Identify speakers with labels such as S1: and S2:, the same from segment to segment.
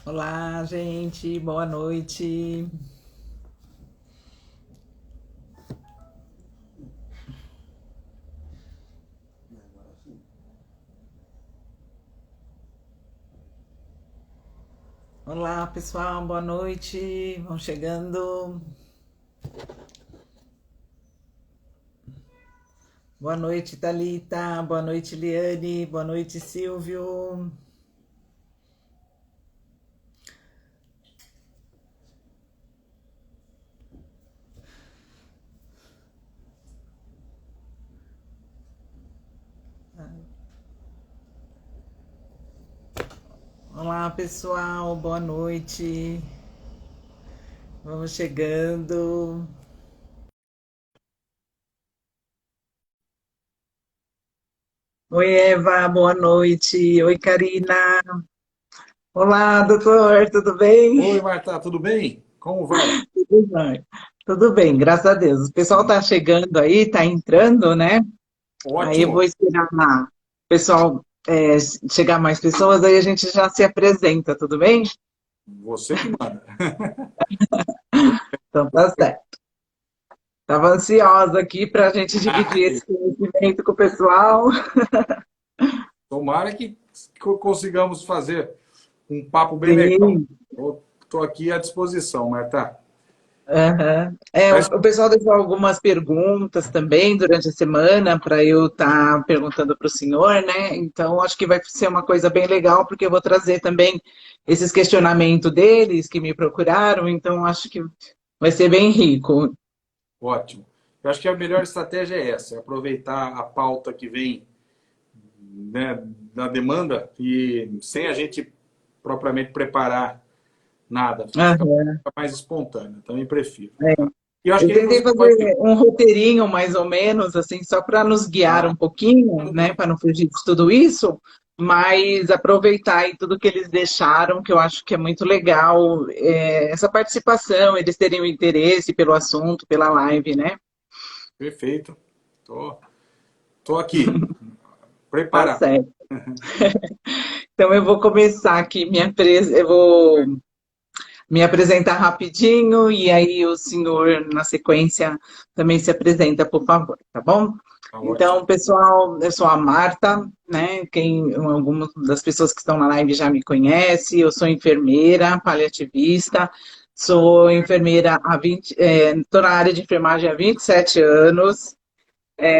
S1: Olá, gente, boa noite. Olá, pessoal, boa noite. Vão chegando. Boa noite, Thalita. Boa noite, Liane. Boa noite, Silvio. Olá, pessoal, boa noite. Vamos chegando. Oi, Eva, boa noite. Oi, Karina. Olá, doutor, tudo bem?
S2: Oi, Marta, tudo bem? Como vai?
S1: Tudo bem, tudo bem, graças a Deus. O pessoal está chegando aí, está entrando, né? Aí eu vou
S2: Ótimo.
S1: esperar o pessoal chegar mais pessoas, aí a gente já se apresenta, tudo bem?
S2: Você que manda.
S1: Então tá certo. Estava ansiosa aqui para a gente
S2: Ah,
S1: dividir esse conhecimento com o pessoal.
S2: tomara que consigamos fazer um papo bem legal.
S1: Sim.
S2: Estou aqui à disposição, Marta.
S1: Aham. O
S2: Mas,
S1: o pessoal deixou algumas perguntas também durante a semana para eu estar perguntando para o senhor, né? Então acho que vai ser uma coisa bem legal, porque eu vou trazer também esses questionamentos deles que me procuraram, então acho que vai ser bem rico.
S2: ótimo. Eu acho que a melhor estratégia é essa, é aproveitar a pauta que vem, né, da demanda e sem a gente propriamente preparar nada. Fica
S1: Aham.
S2: mais espontâneo. Também prefiro.
S1: É.
S2: Tá? E eu acho
S1: Eu
S2: que aí
S1: tentei
S2: você pode.
S1: fazer um roteirinho mais ou menos, assim, só para nos guiar
S2: Ah,
S1: um pouquinho,
S2: tudo
S1: né,
S2: bem.
S1: para não fugir de tudo isso, mas aproveitar aí tudo que eles deixaram, que eu acho que é muito legal, essa participação, eles terem o interesse pelo assunto, pela live, né?
S2: Perfeito. Tô, tô aqui,
S1: Tá
S2: preparado.
S1: certo. Então eu vou começar aqui eu vou me apresentar rapidinho e aí o senhor, na sequência, também se apresenta, por favor, tá bom?
S2: Tá ótimo.
S1: Então, pessoal, eu sou a Marta, né? Algumas das pessoas que estão na live já me conhecem. Eu sou enfermeira, paliativista, sou enfermeira há 20, estou na área de enfermagem há 27 anos.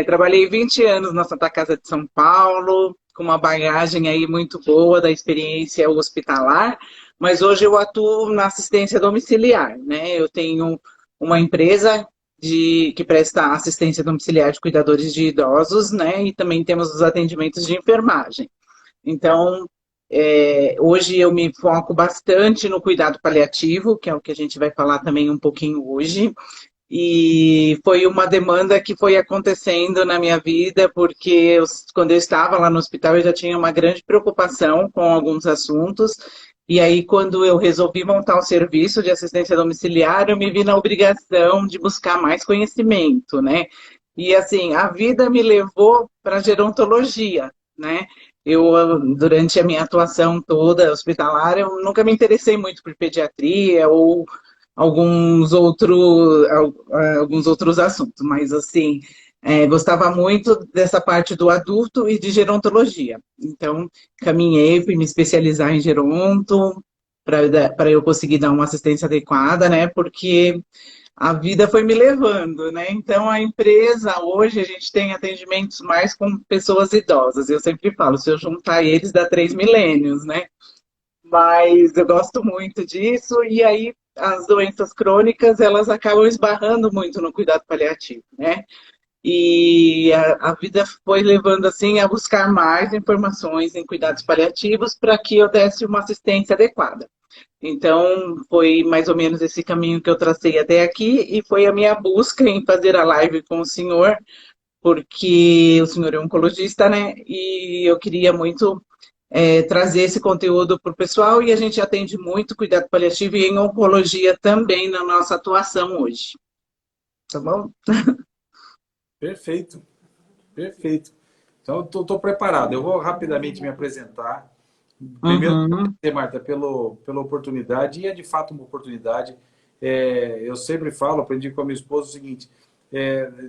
S1: Trabalhei 20 anos na Santa Casa de São Paulo, com uma bagagem aí muito boa da experiência hospitalar, mas hoje eu atuo na assistência domiciliar, né? Eu tenho uma empresa que presta assistência domiciliar de cuidadores de idosos, né? E também temos os atendimentos de enfermagem. Então, hoje eu me foco bastante no cuidado paliativo, que é o que a gente vai falar também um pouquinho hoje. E foi uma demanda que foi acontecendo na minha vida, porque quando eu estava lá no hospital, eu já tinha uma grande preocupação com alguns assuntos. E aí, quando eu resolvi montar o serviço de assistência domiciliar, eu me vi na obrigação de buscar mais conhecimento, né? E assim, a vida me levou para a gerontologia, né? Durante a minha atuação toda hospitalar, eu nunca me interessei muito por pediatria ou alguns outros assuntos, mas assim, gostava muito dessa parte do adulto e de gerontologia. Então, caminhei, fui me especializar em geronto para eu conseguir dar uma assistência adequada, né? Porque a vida foi me levando, né? Então, a empresa, hoje, a gente tem atendimentos mais com pessoas idosas. Eu sempre falo, se eu juntar eles, dá 3 milênios, né? Mas eu gosto muito disso, e aí as doenças crônicas, elas acabam esbarrando muito no cuidado paliativo, né? E a vida foi levando, assim, a buscar mais informações em cuidados paliativos para que eu desse uma assistência adequada. Então, foi mais ou menos esse caminho que eu tracei até aqui, e foi a minha busca em fazer a live com o senhor, porque o senhor é oncologista, né? E eu queria muito trazer esse conteúdo para o pessoal, e a gente atende muito cuidado paliativo e em oncologia também na nossa atuação hoje. Tá bom?
S2: Perfeito, perfeito. Então, estou preparado. Eu vou rapidamente me apresentar. Primeiro,
S1: Uhum.
S2: Marta, pela oportunidade, e é de fato uma oportunidade. Eu sempre falo, aprendi com a minha esposa o seguinte: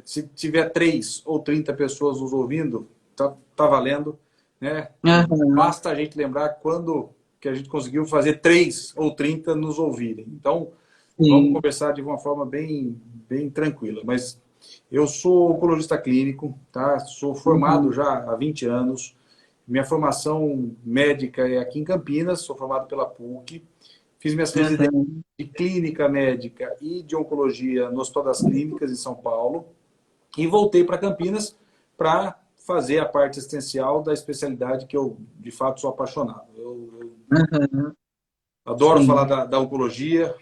S2: se tiver 3 ou 30 pessoas nos ouvindo, tá valendo, né?
S1: Uhum.
S2: Basta a gente lembrar quando que a gente conseguiu fazer 3 ou 30 nos ouvirem. Então, vamos
S1: Sim.
S2: conversar de uma forma bem tranquila. Mas eu sou oncologista clínico, tá? Sou formado
S1: Uhum.
S2: já há 20 anos. Minha formação médica é aqui em Campinas, sou formado pela PUC. Fiz minhas residências
S1: Uhum.
S2: de clínica médica e de oncologia no Hospital das Clínicas, em São Paulo. E voltei para Campinas para fazer a parte assistencial da especialidade que eu, de fato, sou apaixonado. Eu
S1: Uhum.
S2: adoro falar
S1: Sim.
S2: da oncologia.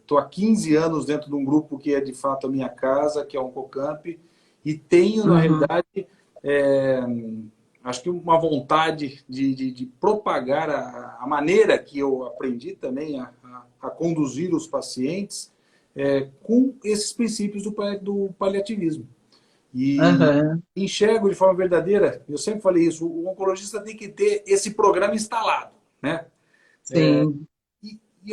S2: Estou há 15 anos dentro de um grupo que é, de fato, a minha casa, que é o Oncocamp. E tenho, na
S1: Uhum.
S2: realidade, é, acho que uma vontade de propagar a maneira que eu aprendi também a conduzir os pacientes com esses princípios do paliativismo. E
S1: Uhum.
S2: enxergo de forma verdadeira, eu sempre falei isso, o oncologista tem que ter esse programa instalado, né?
S1: Sim.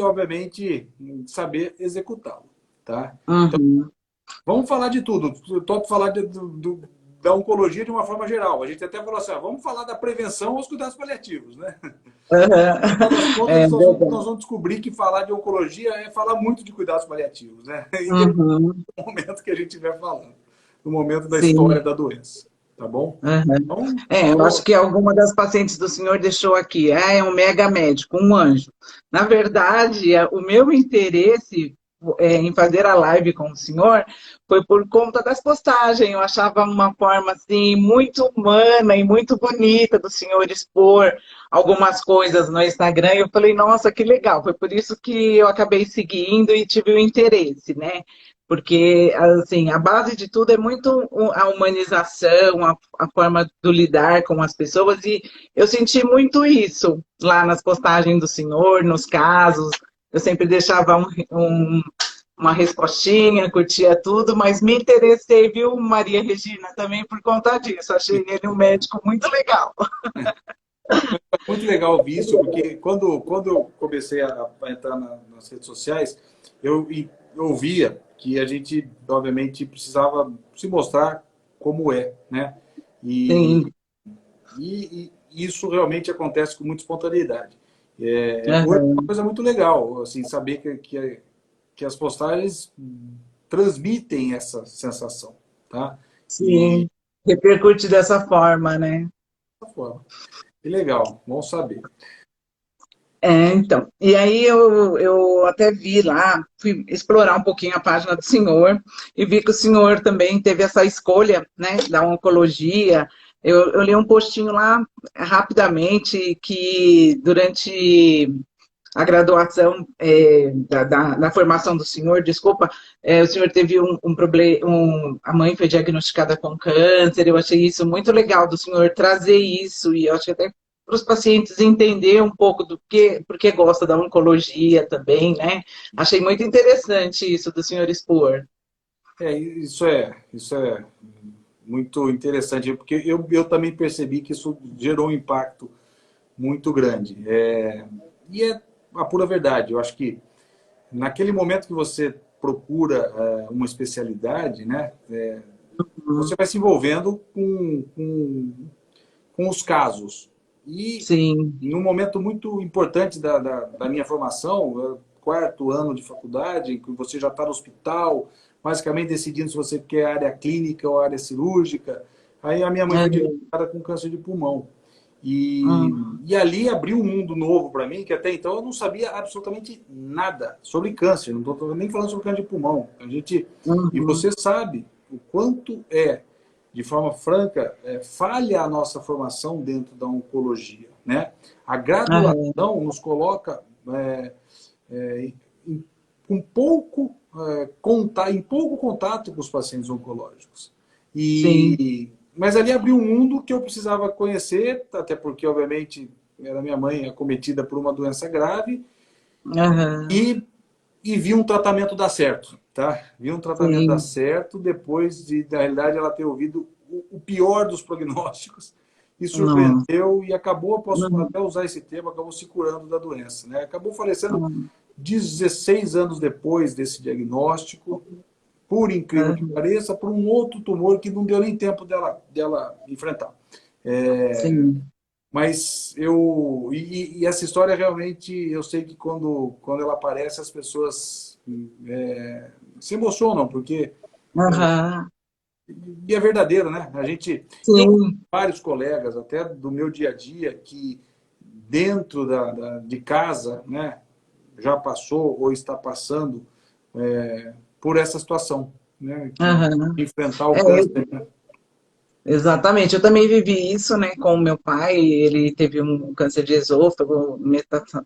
S2: Obviamente, saber executá-lo, tá? Então,
S1: Uhum.
S2: vamos falar de tudo. Eu topo falar da oncologia de uma forma geral. A gente até falou assim, vamos falar da prevenção aos cuidados paliativos, né?
S1: Uhum.
S2: No final das
S1: É
S2: contas, nós
S1: verdade.
S2: vamos descobrir que falar de oncologia é falar muito de cuidados paliativos, né? Independente
S1: Uhum.
S2: do momento que a gente estiver falando, no momento da história
S1: Sim.
S2: da doença, tá bom?
S1: Uhum.
S2: Então,
S1: Eu acho que alguma das pacientes do senhor deixou aqui, é um mega médico, um anjo. Na verdade, o meu interesse em fazer a live com o senhor foi por conta das postagens. Eu achava uma forma assim muito humana e muito bonita do senhor expor algumas coisas no Instagram. E eu falei, nossa, que legal. Foi por isso que eu acabei seguindo e tive o interesse, né? Porque, assim, a base de tudo é muito a humanização, a forma do lidar com as pessoas, e eu senti muito isso lá nas postagens do senhor, nos casos. Eu sempre deixava uma respostinha, curtia tudo, mas me interessei, viu, Maria Regina, também por conta disso. Achei ele um médico muito legal.
S2: muito legal ouvir isso, porque quando eu comecei a entrar nas redes sociais, eu via que a gente, obviamente, precisava se mostrar como é, né? E,
S1: Sim.
S2: e isso realmente acontece com muita espontaneidade. Hoje é uma
S1: Uhum.
S2: coisa muito legal, assim, saber que as postagens transmitem essa sensação, tá? E
S1: Sim. Repercute dessa forma, né?
S2: dessa forma. Que legal, bom saber.
S1: Então, e aí eu até vi lá, fui explorar um pouquinho a página do senhor e vi que o senhor também teve essa escolha, né, da oncologia. Eu li um postinho lá rapidamente que durante a graduação da formação do senhor, desculpa, o senhor teve um problema, a mãe foi diagnosticada com câncer. Eu achei isso muito legal do senhor trazer isso, e eu acho que até para os pacientes entender um pouco do que, porque gosta da oncologia também, né? Achei muito interessante isso do senhor expor.
S2: Isso é muito interessante, porque eu também percebi que isso gerou um impacto muito grande. E é a pura verdade. Eu acho que naquele momento que você procura uma especialidade, né, você
S1: Uhum.
S2: vai se envolvendo com os casos. E
S1: Sim.
S2: num momento muito importante da minha formação, quarto ano de faculdade, que você já está no hospital, basicamente decidindo se você quer área clínica ou área cirúrgica. Aí a minha mãe foi
S1: Uhum.
S2: diagnosticada com câncer de pulmão. E,
S1: Uhum.
S2: e ali abriu um mundo novo para mim, que até então eu não sabia absolutamente nada sobre câncer. Não estou nem falando sobre câncer de pulmão. E
S1: Uhum.
S2: você sabe o quanto de forma franca, falha a nossa formação dentro da oncologia, né? A
S1: Uhum.
S2: graduação nos coloca é, em, com em pouco contato com os pacientes oncológicos.
S1: Sim.
S2: Mas ali abriu um mundo que eu precisava conhecer, até porque, obviamente, era minha mãe acometida por uma doença grave,
S1: Uhum.
S2: e, e vi um tratamento dar certo, tá? Vi um tratamento dar
S1: Sim.
S2: certo depois de, na realidade, ela ter ouvido o pior dos prognósticos, e
S1: Nossa.
S2: surpreendeu e acabou, posso
S1: Uhum.
S2: até usar esse termo, acabou se curando da doença, né? Acabou falecendo
S1: Uhum.
S2: 16 anos depois desse diagnóstico, por incrível que pareça, por um outro tumor que não deu nem tempo dela enfrentar.
S1: Sim.
S2: Mas e essa história realmente, eu sei que quando ela aparece, as pessoas se emocionam, porque
S1: Aham.
S2: e é verdadeiro, né? Eu conheço
S1: Sim.
S2: vários colegas, até do meu dia a dia, que dentro de casa, né, já passou ou está passando por essa situação, né, que
S1: Aham.
S2: enfrentar o
S1: É,
S2: câncer, né?
S1: exatamente. Eu também vivi isso, né, com o meu pai. Ele teve um câncer de esôfago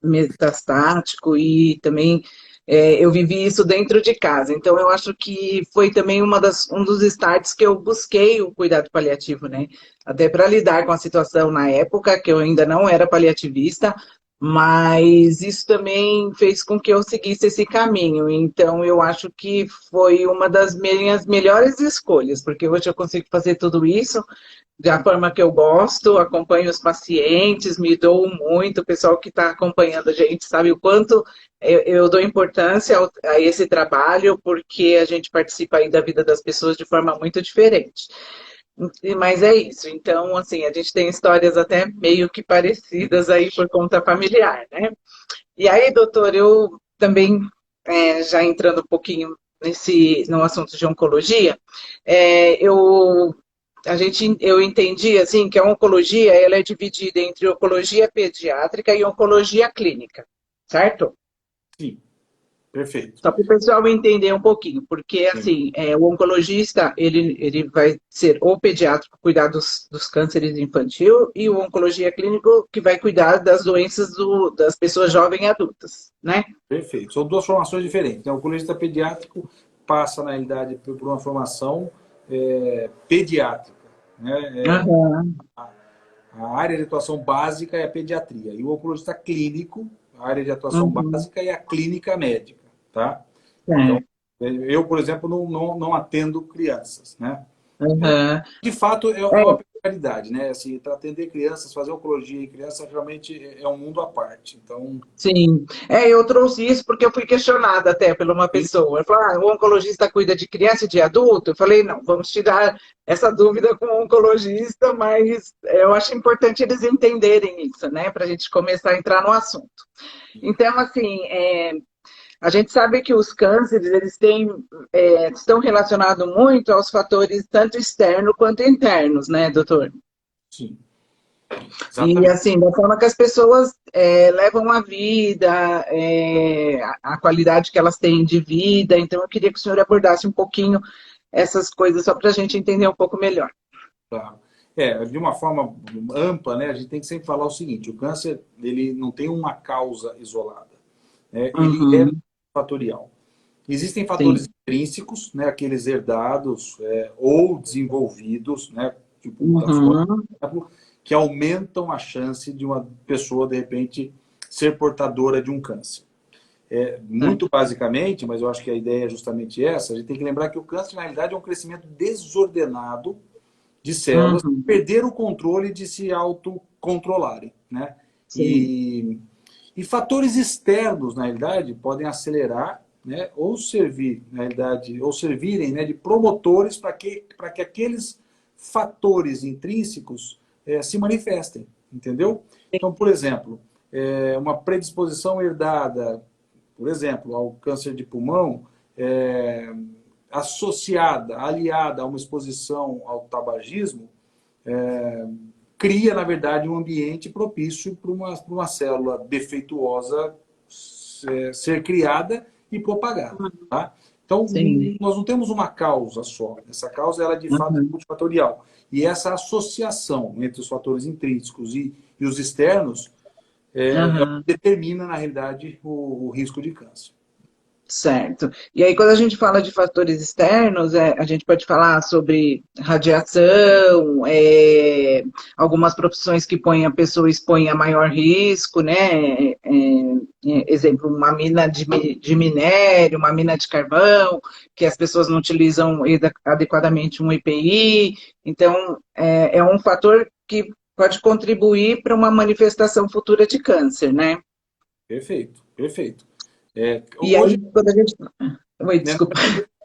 S1: metastático e também eu vivi isso dentro de casa. Então, eu acho que foi também um dos starts que eu busquei o cuidado paliativo, né? Até para lidar com a situação na época, que eu ainda não era paliativista, mas isso também fez com que eu seguisse esse caminho. Então, eu acho que foi uma das minhas melhores escolhas, porque hoje eu consigo fazer tudo isso da forma que eu gosto, acompanho os pacientes, me dou muito, o pessoal que está acompanhando a gente sabe o quanto eu dou importância a esse trabalho, porque a gente participa aí da vida das pessoas de forma muito diferente. Mas é isso. Então, assim, a gente tem histórias até meio que parecidas aí por conta familiar, né? E aí, doutor, eu também, já entrando um pouquinho no assunto de oncologia, eu entendi assim que a oncologia ela é dividida entre oncologia pediátrica e oncologia clínica, certo?
S2: Sim, perfeito.
S1: Só para o pessoal entender um pouquinho, porque
S2: Sim.
S1: assim, o oncologista ele vai ser o pediátrico cuidar dos cânceres infantil e o oncologia clínico que vai cuidar das doenças das pessoas jovens e adultas, né?
S2: Perfeito. São duas formações diferentes, né? O oncologista pediátrico passa, na realidade, por uma formação pediátrica, né?
S1: Aham,
S2: A área de atuação básica é a pediatria. E o oncologista clínico, a área de atuação
S1: uhum,
S2: básica é a clínica médica, tá? Então,
S1: é,
S2: eu, por exemplo, não atendo crianças, né?
S1: aham.
S2: De fato, é uma
S1: É,
S2: peculiaridade, né? Assim, para atender crianças, fazer oncologia em criança realmente é um mundo à parte. Então,
S1: sim, eu trouxe isso porque eu fui questionada até por uma pessoa. Ela falou, o oncologista cuida de criança e de adulto? Eu falei, não, vamos tirar essa dúvida com o oncologista, mas eu acho importante eles entenderem isso, né, para a gente começar a entrar no assunto. Então, assim, a gente sabe que os cânceres, estão relacionados muito aos fatores tanto externos quanto internos, né, doutor?
S2: sim,
S1: E
S2: exatamente.
S1: assim, da forma que as pessoas levam a vida, a qualidade que elas têm de vida. Então, eu queria que o senhor abordasse um pouquinho essas coisas, só para a gente entender um pouco melhor.
S2: Claro. De uma forma ampla, né, a gente tem que sempre falar o seguinte: o câncer ele não tem uma causa isolada, né? Ele é
S1: Uhum,
S2: fatorial. Existem fatores
S1: sim.
S2: intrínsecos, né, aqueles herdados ou desenvolvidos, né, tipo mutações,
S1: Uhum,
S2: por exemplo, que aumentam a chance de uma pessoa, de repente, ser portadora de um câncer.
S1: é.
S2: Muito basicamente, mas eu acho que a ideia é justamente essa, a gente tem que lembrar que o câncer, na realidade, é um crescimento desordenado de células que
S1: Uhum,
S2: perderam o controle de se autocontrolarem, né?
S1: sim.
S2: E, e fatores externos, na realidade, podem acelerar, né, ou servir, na realidade, ou servirem, né, de promotores para que aqueles fatores intrínsecos se manifestem, entendeu? Então, por exemplo, uma predisposição herdada, por exemplo, ao câncer de pulmão, é, associada, aliada a uma exposição ao tabagismo, cria, na verdade, um ambiente propício para uma célula defeituosa ser criada e propagar. Tá? Então,
S1: Sim.
S2: nós não temos uma causa só. Essa causa, ela de fato é
S1: Uhum,
S2: multifatorial. E essa associação entre os fatores intrínsecos e os externos é o que
S1: uhum.
S2: determina, na realidade, o risco de câncer.
S1: Certo. E aí, quando a gente fala de fatores externos, a gente pode falar sobre radiação, algumas profissões que põem a pessoa expõe a maior risco, né? Exemplo, uma mina de minério, uma mina de carvão, que as pessoas não utilizam adequadamente um EPI. Então, é um fator que pode contribuir para uma manifestação futura de câncer, né?
S2: Perfeito, perfeito.
S1: E aí,
S2: Hoje,
S1: quando a gente... Oi,
S2: né,
S1: desculpa.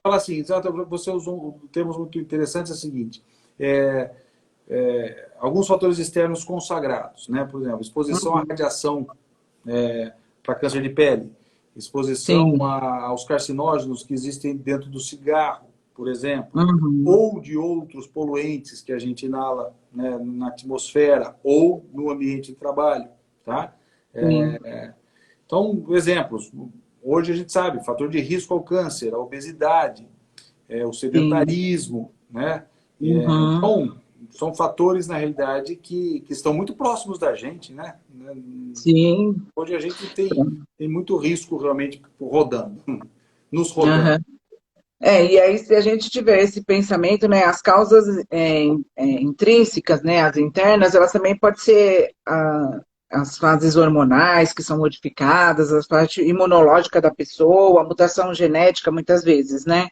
S2: fala assim, exato, você usou termos muito interessantes, é o seguinte, é, alguns fatores externos consagrados, né? Por exemplo, exposição à
S1: Uhum.
S2: radiação para câncer de pele, exposição
S1: Sim.
S2: aos carcinógenos que existem dentro do cigarro, por exemplo,
S1: Uhum.
S2: ou de outros poluentes que a gente inala, né, na atmosfera ou no ambiente de trabalho, tá?
S1: Sim.
S2: Então, exemplos. Hoje a gente sabe, fator de risco ao câncer, a obesidade, o
S1: Sim.
S2: sedentarismo, né?
S1: Uhum.
S2: Então, são fatores, na realidade, que estão muito próximos da gente, né?
S1: Sim.
S2: Hoje a gente tem muito risco realmente rodando, nos rodando.
S1: Aham. E aí se a gente tiver esse pensamento, né, as causas intrínsecas, né, as internas, elas também podem ser as fases hormonais que são modificadas, a parte imunológica da pessoa, a mutação genética, muitas vezes, né?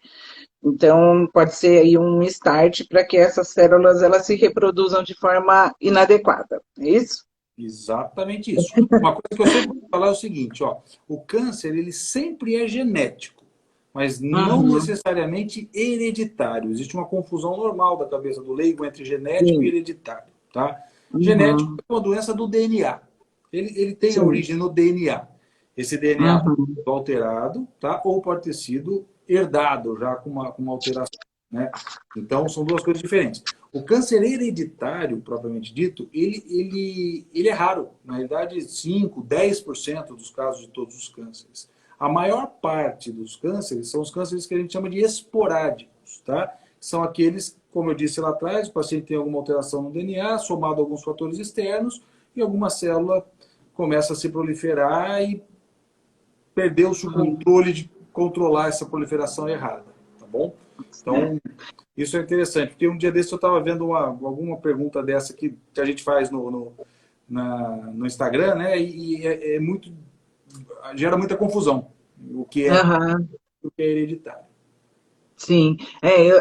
S1: Então, pode ser aí um start para que essas células elas se reproduzam de forma inadequada, é isso?
S2: Exatamente isso. Uma coisa que eu sempre vou falar é o seguinte, ó, o câncer ele sempre é genético, mas não
S1: Uhum.
S2: necessariamente hereditário. Existe uma confusão normal da cabeça do leigo entre genético e
S1: Sim.
S2: hereditário, tá? Genético
S1: Uhum.
S2: é uma doença do DNA. Ele tem a
S1: Sim.
S2: origem no DNA. Esse DNA pode
S1: Uhum.
S2: ser alterado, tá? Ou pode ter sido herdado já com uma alteração, né? Então, são duas coisas diferentes. O câncer hereditário, propriamente dito, ele é raro. Na realidade, 5, 10% dos casos de todos os cânceres. A maior parte dos cânceres são os cânceres que a gente chama de esporádicos, tá? São aqueles, como eu disse lá atrás, o paciente tem alguma alteração no DNA, somado a alguns fatores externos, e alguma célula começa a se proliferar e perdeu-se o
S1: Uhum.
S2: controle de controlar essa proliferação errada, tá bom?
S1: É.
S2: Então, isso é interessante, porque um dia desse eu estava vendo alguma pergunta dessa que a gente faz no Instagram, né? E é muito, gera muita confusão
S1: Aham.
S2: o que é hereditário.
S1: Sim,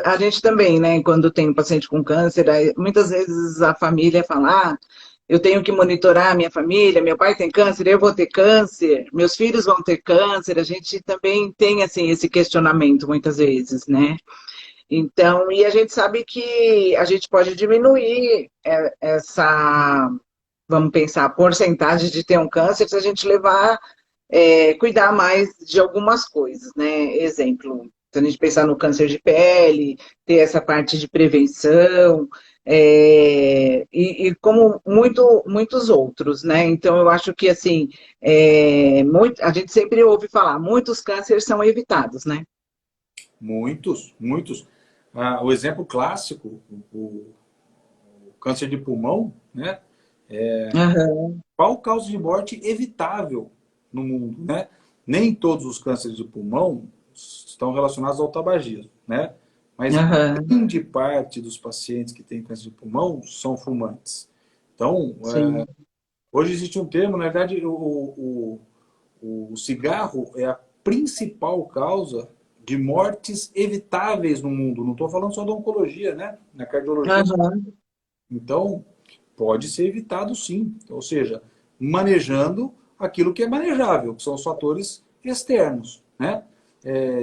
S1: a gente também, né, quando tem um paciente com câncer, aí, muitas vezes a família fala, eu tenho que monitorar a minha família, meu pai tem câncer, eu vou ter câncer, meus filhos vão ter câncer, a gente também tem, assim, esse questionamento muitas vezes, né? Então, e a gente sabe que a gente pode diminuir essa, vamos pensar, porcentagem de ter um câncer se a gente levar cuidar mais de algumas coisas, né? Exemplo, se a gente pensar no câncer de pele, ter essa parte de prevenção, e como muitos outros, né? Então, eu acho que, assim, a gente sempre ouve falar, muitos cânceres são evitados, né?
S2: Muitos, muitos. O exemplo clássico, o câncer de pulmão, né?
S1: Aham,
S2: Qual causa de morte evitável no mundo, né? Nem todos os cânceres de pulmão estão relacionados ao tabagismo, né? Mas
S1: aham,
S2: grande parte dos pacientes que têm câncer de pulmão são fumantes. Então,
S1: sim,
S2: hoje existe um termo, na verdade, o cigarro é a principal causa de mortes evitáveis no mundo. Não estou falando só da oncologia, né? Na cardiologia.
S1: aham,
S2: Então, pode ser evitado sim. Ou seja, manejando aquilo que é manejável, que são os fatores externos, né?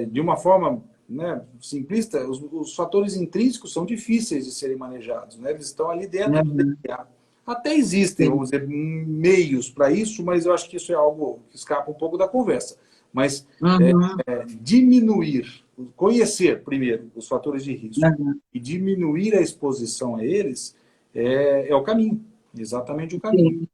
S2: De uma forma, né, simplista, os fatores intrínsecos são difíceis de serem manejados, né? Eles estão ali dentro do
S1: aham,
S2: DNA. Até existem,
S1: sim,
S2: vamos dizer, meios para isso, mas eu acho que isso é algo que escapa um pouco da conversa. Mas
S1: uhum,
S2: diminuir, conhecer primeiro os fatores de risco
S1: aham,
S2: e diminuir a exposição a eles é o caminho, exatamente o caminho.
S1: sim,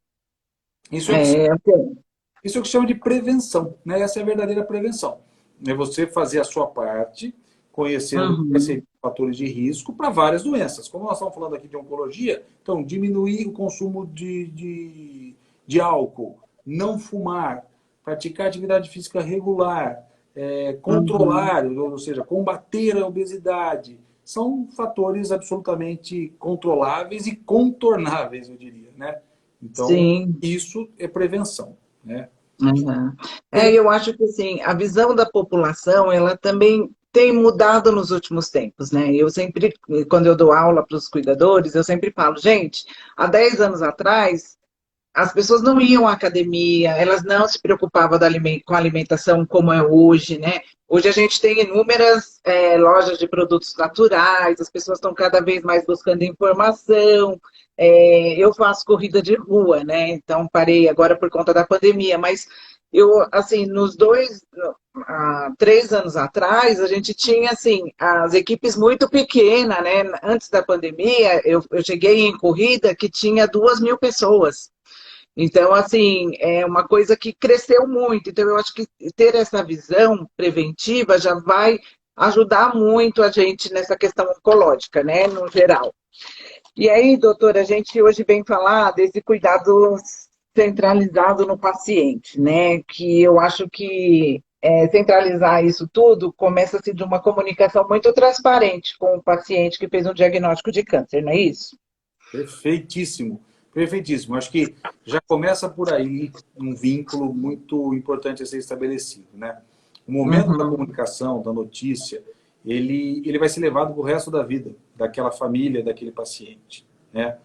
S2: Isso é o que
S1: ok.
S2: isso é o que chama de prevenção, né? Essa é a verdadeira prevenção. É você fazer a sua parte, conhecendo quais
S1: Uhum,
S2: seriam os fatores de risco para várias doenças. Como nós estamos falando aqui de oncologia, então diminuir o consumo de álcool, não fumar, praticar atividade física regular,
S1: uhum,
S2: controlar, ou seja, combater a obesidade, são fatores absolutamente controláveis e contornáveis, eu diria, né? Então,
S1: sim.
S2: isso é prevenção, né?
S1: Uhum.
S2: Tem-
S1: Eu acho que assim, a visão da população, ela também tem mudado nos últimos tempos, né? Eu sempre, quando eu dou aula para os cuidadores, eu sempre falo, gente, há 10 anos atrás, as pessoas não iam à academia, elas não se preocupavam com a alimentação como é hoje, né? Hoje a gente tem inúmeras lojas de produtos naturais, as pessoas estão cada vez mais buscando informação. Eu faço corrida de rua, né? Então parei agora por conta da pandemia, mas eu, assim, há 3 anos atrás, a gente tinha, assim, as equipes muito pequenas, né? Antes da pandemia, eu cheguei em corrida que tinha 2.000 pessoas. Então, assim, é uma coisa que cresceu muito. Então, eu acho que ter essa visão preventiva já vai ajudar muito a gente nessa questão oncológica, né, no geral. E aí, doutora, a gente hoje vem falar desse cuidado centralizado no paciente, né, que eu acho que centralizar isso tudo começa-se de uma comunicação muito transparente com o paciente que fez um diagnóstico de câncer, não é isso?
S2: Perfeitíssimo, perfeitíssimo. Acho que já começa por aí um vínculo muito importante a ser estabelecido, né? O momento da
S1: Uhum.
S2: comunicação, da notícia, ele vai ser levado para o resto da vida daquela família, daquele paciente, né?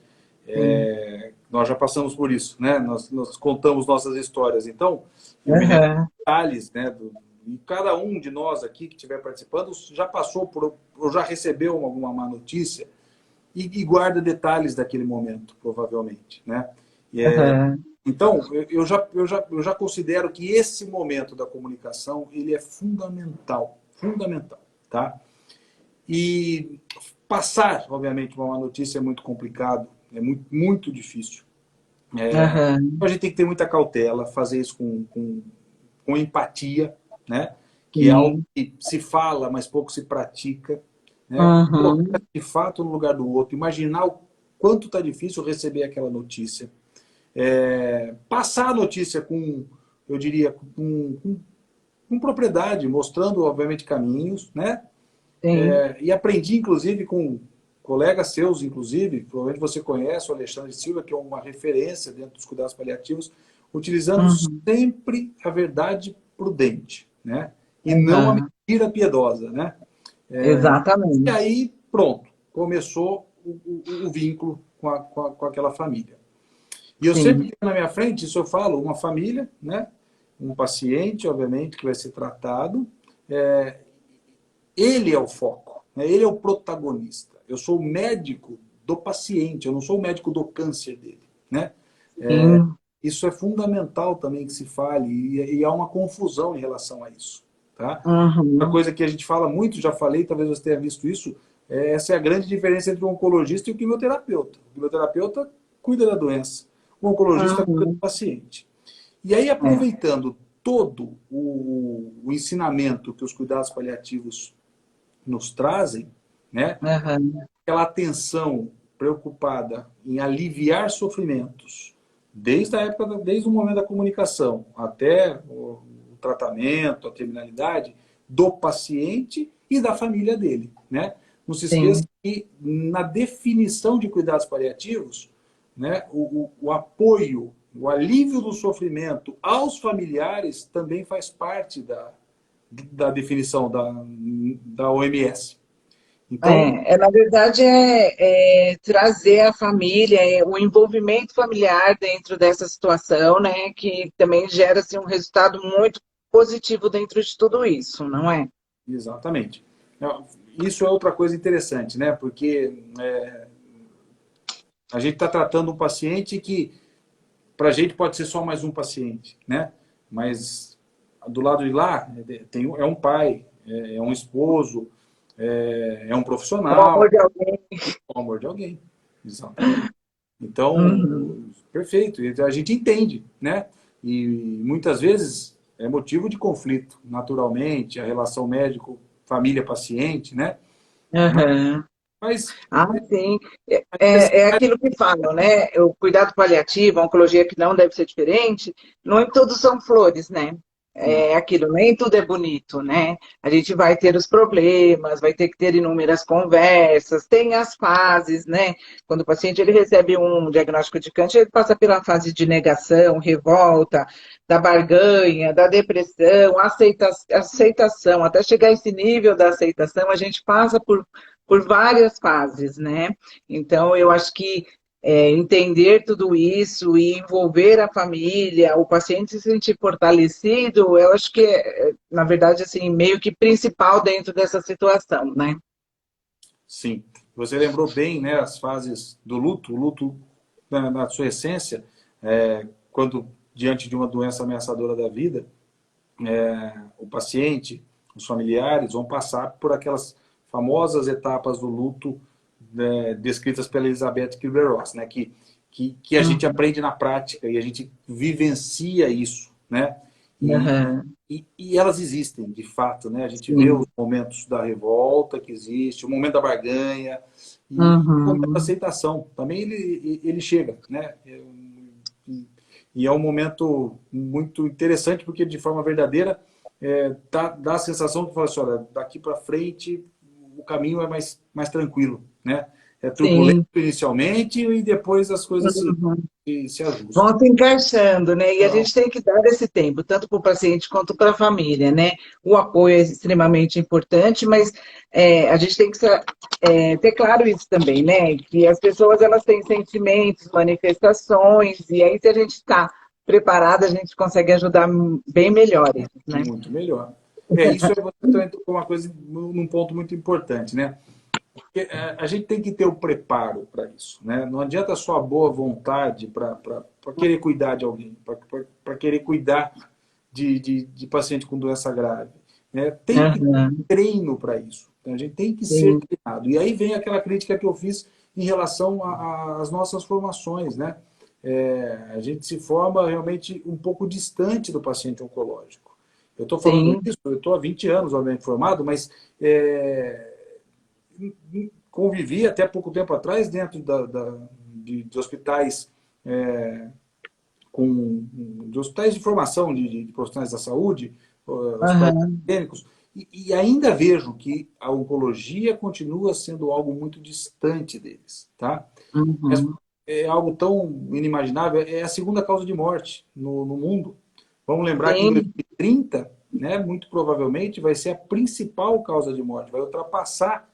S1: Sim.
S2: Nós já passamos por isso, né? Nós contamos nossas histórias. Então, eu me lembro
S1: Uhum.
S2: de detalhes, né? E cada um de nós aqui que estiver participando já passou por, ou já recebeu alguma má notícia e guarda detalhes daquele momento, provavelmente, né?
S1: Uhum.
S2: Então, eu já considero que esse momento da comunicação, ele é fundamental, fundamental, tá? E passar, obviamente, uma má notícia é muito complicado, é muito, muito difícil.
S1: Uhum.
S2: A gente tem que ter muita cautela, fazer isso com empatia, né? Que é algo
S1: Sim.
S2: que se fala, mas pouco se pratica, né? Colocar
S1: Uhum.
S2: de fato no lugar do outro, imaginar o quanto está difícil receber aquela notícia, passar a notícia com, eu diria, com propriedade, mostrando, obviamente, caminhos, né?
S1: Sim.
S2: E aprendi, inclusive, com colegas seus, inclusive, provavelmente você conhece o Alexandre Silva, que é uma referência dentro dos cuidados paliativos, utilizando
S1: Uhum.
S2: sempre a verdade prudente, né? E não a
S1: Uhum.
S2: mentira piedosa, né? E
S1: Exatamente.
S2: aí, pronto, começou o vínculo com aquela família. E eu sempre
S1: Sim.
S2: tenho na minha frente, isso eu falo, uma família, né? Um paciente, obviamente, que vai ser tratado. Ele é o foco, né? Ele é o protagonista. Eu sou o médico do paciente, eu não sou o médico do câncer dele, né?
S1: Sim.
S2: Isso é fundamental também que se fale, e há uma confusão em relação a isso, tá? Uma
S1: Uhum.
S2: coisa que a gente fala muito, já falei, talvez você tenha visto isso, essa é a grande diferença entre o oncologista e o quimioterapeuta. O quimioterapeuta cuida da doença, o oncologista cuida do
S1: Uhum.
S2: paciente. E aí,
S1: É.
S2: aproveitando todo o ensinamento que os cuidados paliativos nos trazem, né?
S1: Uhum.
S2: Aquela atenção preocupada em aliviar sofrimentos, desde a época, desde o momento da comunicação até o tratamento, a terminalidade, do paciente e da família dele, né? Não se esqueça
S1: Sim.
S2: que na definição de cuidados paliativos, né, o apoio, o alívio do sofrimento aos familiares também faz parte da definição da OMS. Então,
S1: Na verdade, trazer a família, o envolvimento familiar dentro dessa situação, né, que também gera assim, um resultado muito positivo dentro de tudo isso, não é?
S2: exatamente. Isso é outra coisa interessante, né? Porque a gente está tratando um paciente que, para a gente, pode ser só mais um paciente, né? Mas do lado de lá, é um pai, é um esposo, é um
S1: É o
S2: profissional,
S1: amor de alguém.
S2: é o amor de alguém. Exatamente.
S1: Uhum.
S2: Então, perfeito. E a gente entende, né? E muitas vezes é motivo de conflito, naturalmente, a relação médico-família-paciente, né?
S1: Uhum.
S2: Mas
S1: Ah, sim.
S2: a
S1: É
S2: necessidade,
S1: aquilo que falam, né? O cuidado paliativo, a oncologia que não deve ser diferente, não em todos são flores, né? é aquilo, nem tudo é bonito, né? A gente vai ter os problemas, vai ter que ter inúmeras conversas, tem as fases, né? Quando o paciente ele recebe um diagnóstico de câncer, ele passa pela fase de negação, revolta, da barganha, da depressão, aceitação, até chegar a esse nível da aceitação, a gente passa por várias fases, né? Então, eu acho que entender tudo isso e envolver a família, o paciente se sentir fortalecido, eu acho que na verdade, assim, meio que principal dentro dessa situação, né?
S2: Sim. Você lembrou bem, né, as fases do luto, o luto na sua essência, quando diante de uma doença ameaçadora da vida, o paciente, os familiares vão passar por aquelas famosas etapas do luto, né, descritas pela Elizabeth Kübler-Ross, né, que a gente aprende na prática e a gente vivencia isso, né? E,
S1: Uhum.
S2: e elas existem, de fato, né? A gente vê os
S1: Sim.
S2: momentos da revolta que existe, o momento da barganha e o momento da
S1: Uhum.
S2: aceitação. Também ele chega, né? E é um momento muito interessante porque, de forma verdadeira, dá a sensação que fala assim, olha, daqui para frente o caminho é mais tranquilo, né? É turbulento
S1: Sim.
S2: inicialmente e depois as coisas
S1: Uhum.
S2: se ajustam.
S1: Vão se encaixando, né? E a
S2: Então,
S1: gente tem que dar esse tempo, tanto para o paciente quanto para a família, né? O apoio é extremamente importante, mas a gente tem que ter claro isso também, né? Que as pessoas elas têm sentimentos, manifestações, e aí se a gente está preparado, a gente consegue ajudar bem melhor eles, né?
S2: muito melhor. Isso você também tocou uma coisa num ponto muito importante, né? Porque a gente tem que ter o preparo para isso, né? Não adianta só a boa vontade para querer cuidar de alguém, para querer cuidar de paciente com doença grave, né? Tem que ter
S1: Uhum.
S2: treino para isso. Então, a gente tem que ser
S1: Sim,
S2: treinado. E aí vem aquela crítica que eu fiz em relação às nossas formações, né? A gente se forma realmente um pouco distante do paciente oncológico. Eu estou falando
S1: sim.
S2: isso, eu estou há 20 anos, obviamente, formado, mas convivi até pouco tempo atrás dentro de hospitais de hospitais de formação de profissionais da saúde, hospitais
S1: Uhum.
S2: clínicos, e ainda vejo que a oncologia continua sendo algo muito distante deles, tá? Mas
S1: Uhum.
S2: é algo tão inimaginável, é a segunda causa de morte no mundo. Vamos lembrar que em
S1: Sim,
S2: 2030, né, muito provavelmente, vai ser a principal causa de morte, vai ultrapassar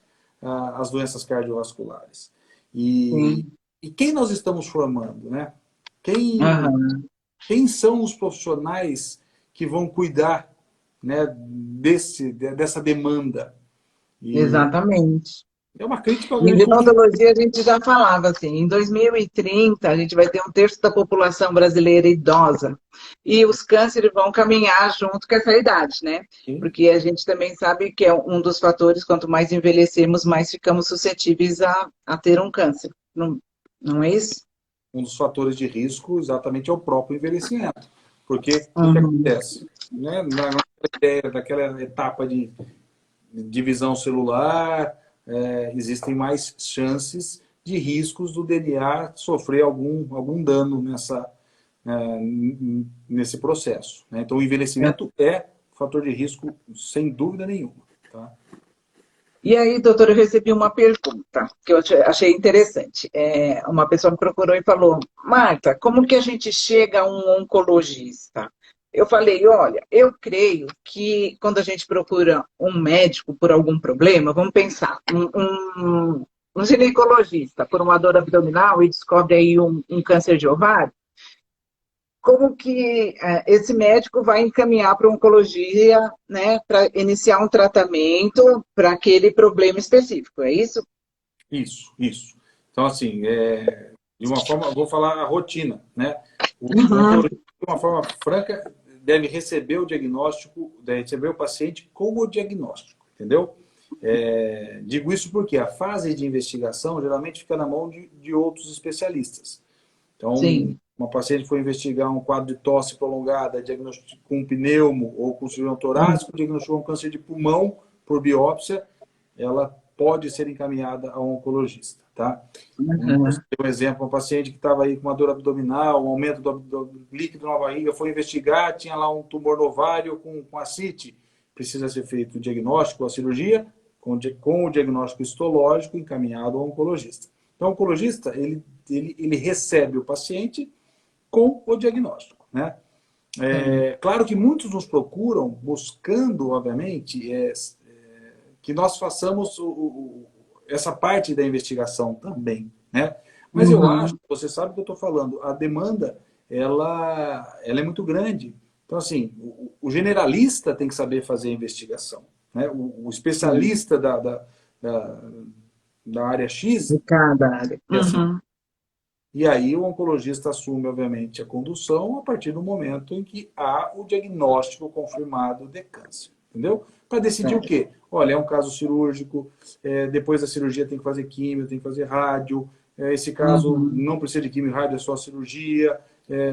S2: as doenças cardiovasculares. E,
S1: sim.
S2: e quem nós estamos formando, né? Quem,
S1: Uhum.
S2: quem são os profissionais que vão cuidar, né, dessa demanda? E
S1: Exatamente.
S2: é uma crítica,
S1: Em
S2: obviamente, construtiva.
S1: gerontologia, a gente já falava assim, em 2030, a gente vai ter um terço da população brasileira idosa. E os cânceres vão caminhar junto com essa idade, né? Porque a gente também sabe que é um dos fatores, quanto mais envelhecemos, mais ficamos suscetíveis a ter um câncer. Não, não é isso?
S2: Um dos fatores de risco exatamente é o próprio envelhecimento. Porque o que
S1: Uhum.
S2: acontece? Né? Naquela etapa de divisão celular, existem mais chances de riscos do DNA sofrer algum dano nesse processo, né? Então, o envelhecimento é fator de risco sem dúvida nenhuma. Tá?
S1: E aí, doutor, eu recebi uma pergunta que eu achei interessante. Uma pessoa me procurou e falou: Marta, como que a gente chega a um oncologista? Eu falei: olha, eu creio que quando a gente procura um médico por algum problema, vamos pensar, um ginecologista por uma dor abdominal e descobre aí um câncer de ovário, como que esse médico vai encaminhar para a oncologia, né, para iniciar um tratamento para aquele problema específico, é isso?
S2: Isso. Então, assim, de uma forma, vou falar a rotina, né? O
S1: Uhum.
S2: oncologista, de uma forma franca, deve receber o diagnóstico, deve receber o paciente com o diagnóstico, entendeu? Digo isso porque a fase de investigação geralmente fica na mão de outros especialistas. Então,
S1: Sim.
S2: uma paciente foi investigar um quadro de tosse prolongada, diagnosticou um pneumo ou com cirurgião torácico, diagnosticou um câncer de pulmão por biópsia, ela pode ser encaminhada ao oncologista, tá? Você
S1: Uhum.
S2: tem um exemplo, um paciente que estava aí com uma dor abdominal, um aumento do líquido na barriga, foi investigar, tinha lá um tumor no ovário com ascite, precisa ser feito o diagnóstico, a cirurgia, com o diagnóstico histológico encaminhado ao oncologista. Então, o oncologista, ele recebe o paciente com o diagnóstico, né?
S1: Sim.
S2: Claro que muitos nos procuram buscando, obviamente, que nós façamos essa parte da investigação também, né? Mas eu acho,
S1: Uhum.
S2: você sabe o que eu estou falando, a demanda, ela é muito grande. Então, assim, o generalista tem que saber fazer a investigação, né? O
S1: Sim.
S2: especialista da, da área
S1: De
S2: X
S1: cada área.
S2: é assim.
S1: Uhum.
S2: E aí o oncologista assume, obviamente, a condução a partir do momento em que há o diagnóstico confirmado de câncer. Entendeu? Para decidir o
S1: Certo.
S2: quê? Olha, é um caso cirúrgico, depois da cirurgia tem que fazer químio, tem que fazer rádio, esse caso
S1: Uhum.
S2: não precisa de químio e rádio, é só cirurgia,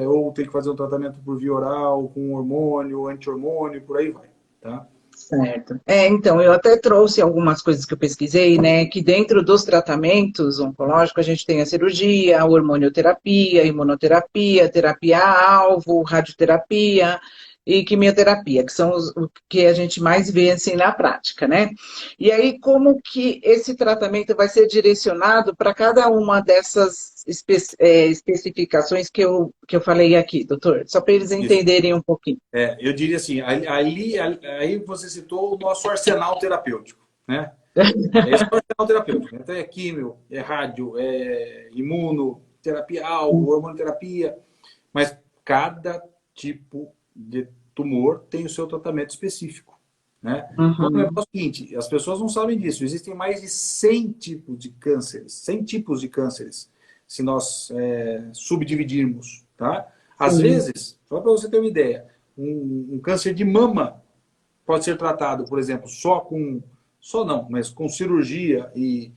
S2: ou tem que fazer um tratamento por via oral, com hormônio, anti-hormônio, por aí vai. Tá?
S1: Certo. Então, eu até trouxe algumas coisas que eu pesquisei, né? Que dentro dos tratamentos oncológicos a gente tem a cirurgia, a hormonioterapia, a imunoterapia, terapia-alvo, radioterapia e quimioterapia, que são o que a gente mais vê assim na prática, né? E aí, como que esse tratamento vai ser direcionado para cada uma dessas especificações que eu falei aqui, doutor? Só para eles
S2: Isso.
S1: entenderem um pouquinho.
S2: Eu diria assim, aí você citou o nosso arsenal terapêutico, né? Esse é o arsenal terapêutico. Então é químio, é rádio, é imuno, terapia-alvo, hormonoterapia. Mas cada tipo de tumor tem o seu tratamento específico, né? Vamos lembrar
S1: Uhum.
S2: o seguinte, as pessoas não sabem disso. Existem mais de 100 tipos de cânceres, 100 tipos de cânceres, se nós subdividirmos, tá? Às
S1: Sim.
S2: vezes, só para você ter uma ideia, um câncer de mama pode ser tratado, por exemplo, só não, mas com cirurgia e,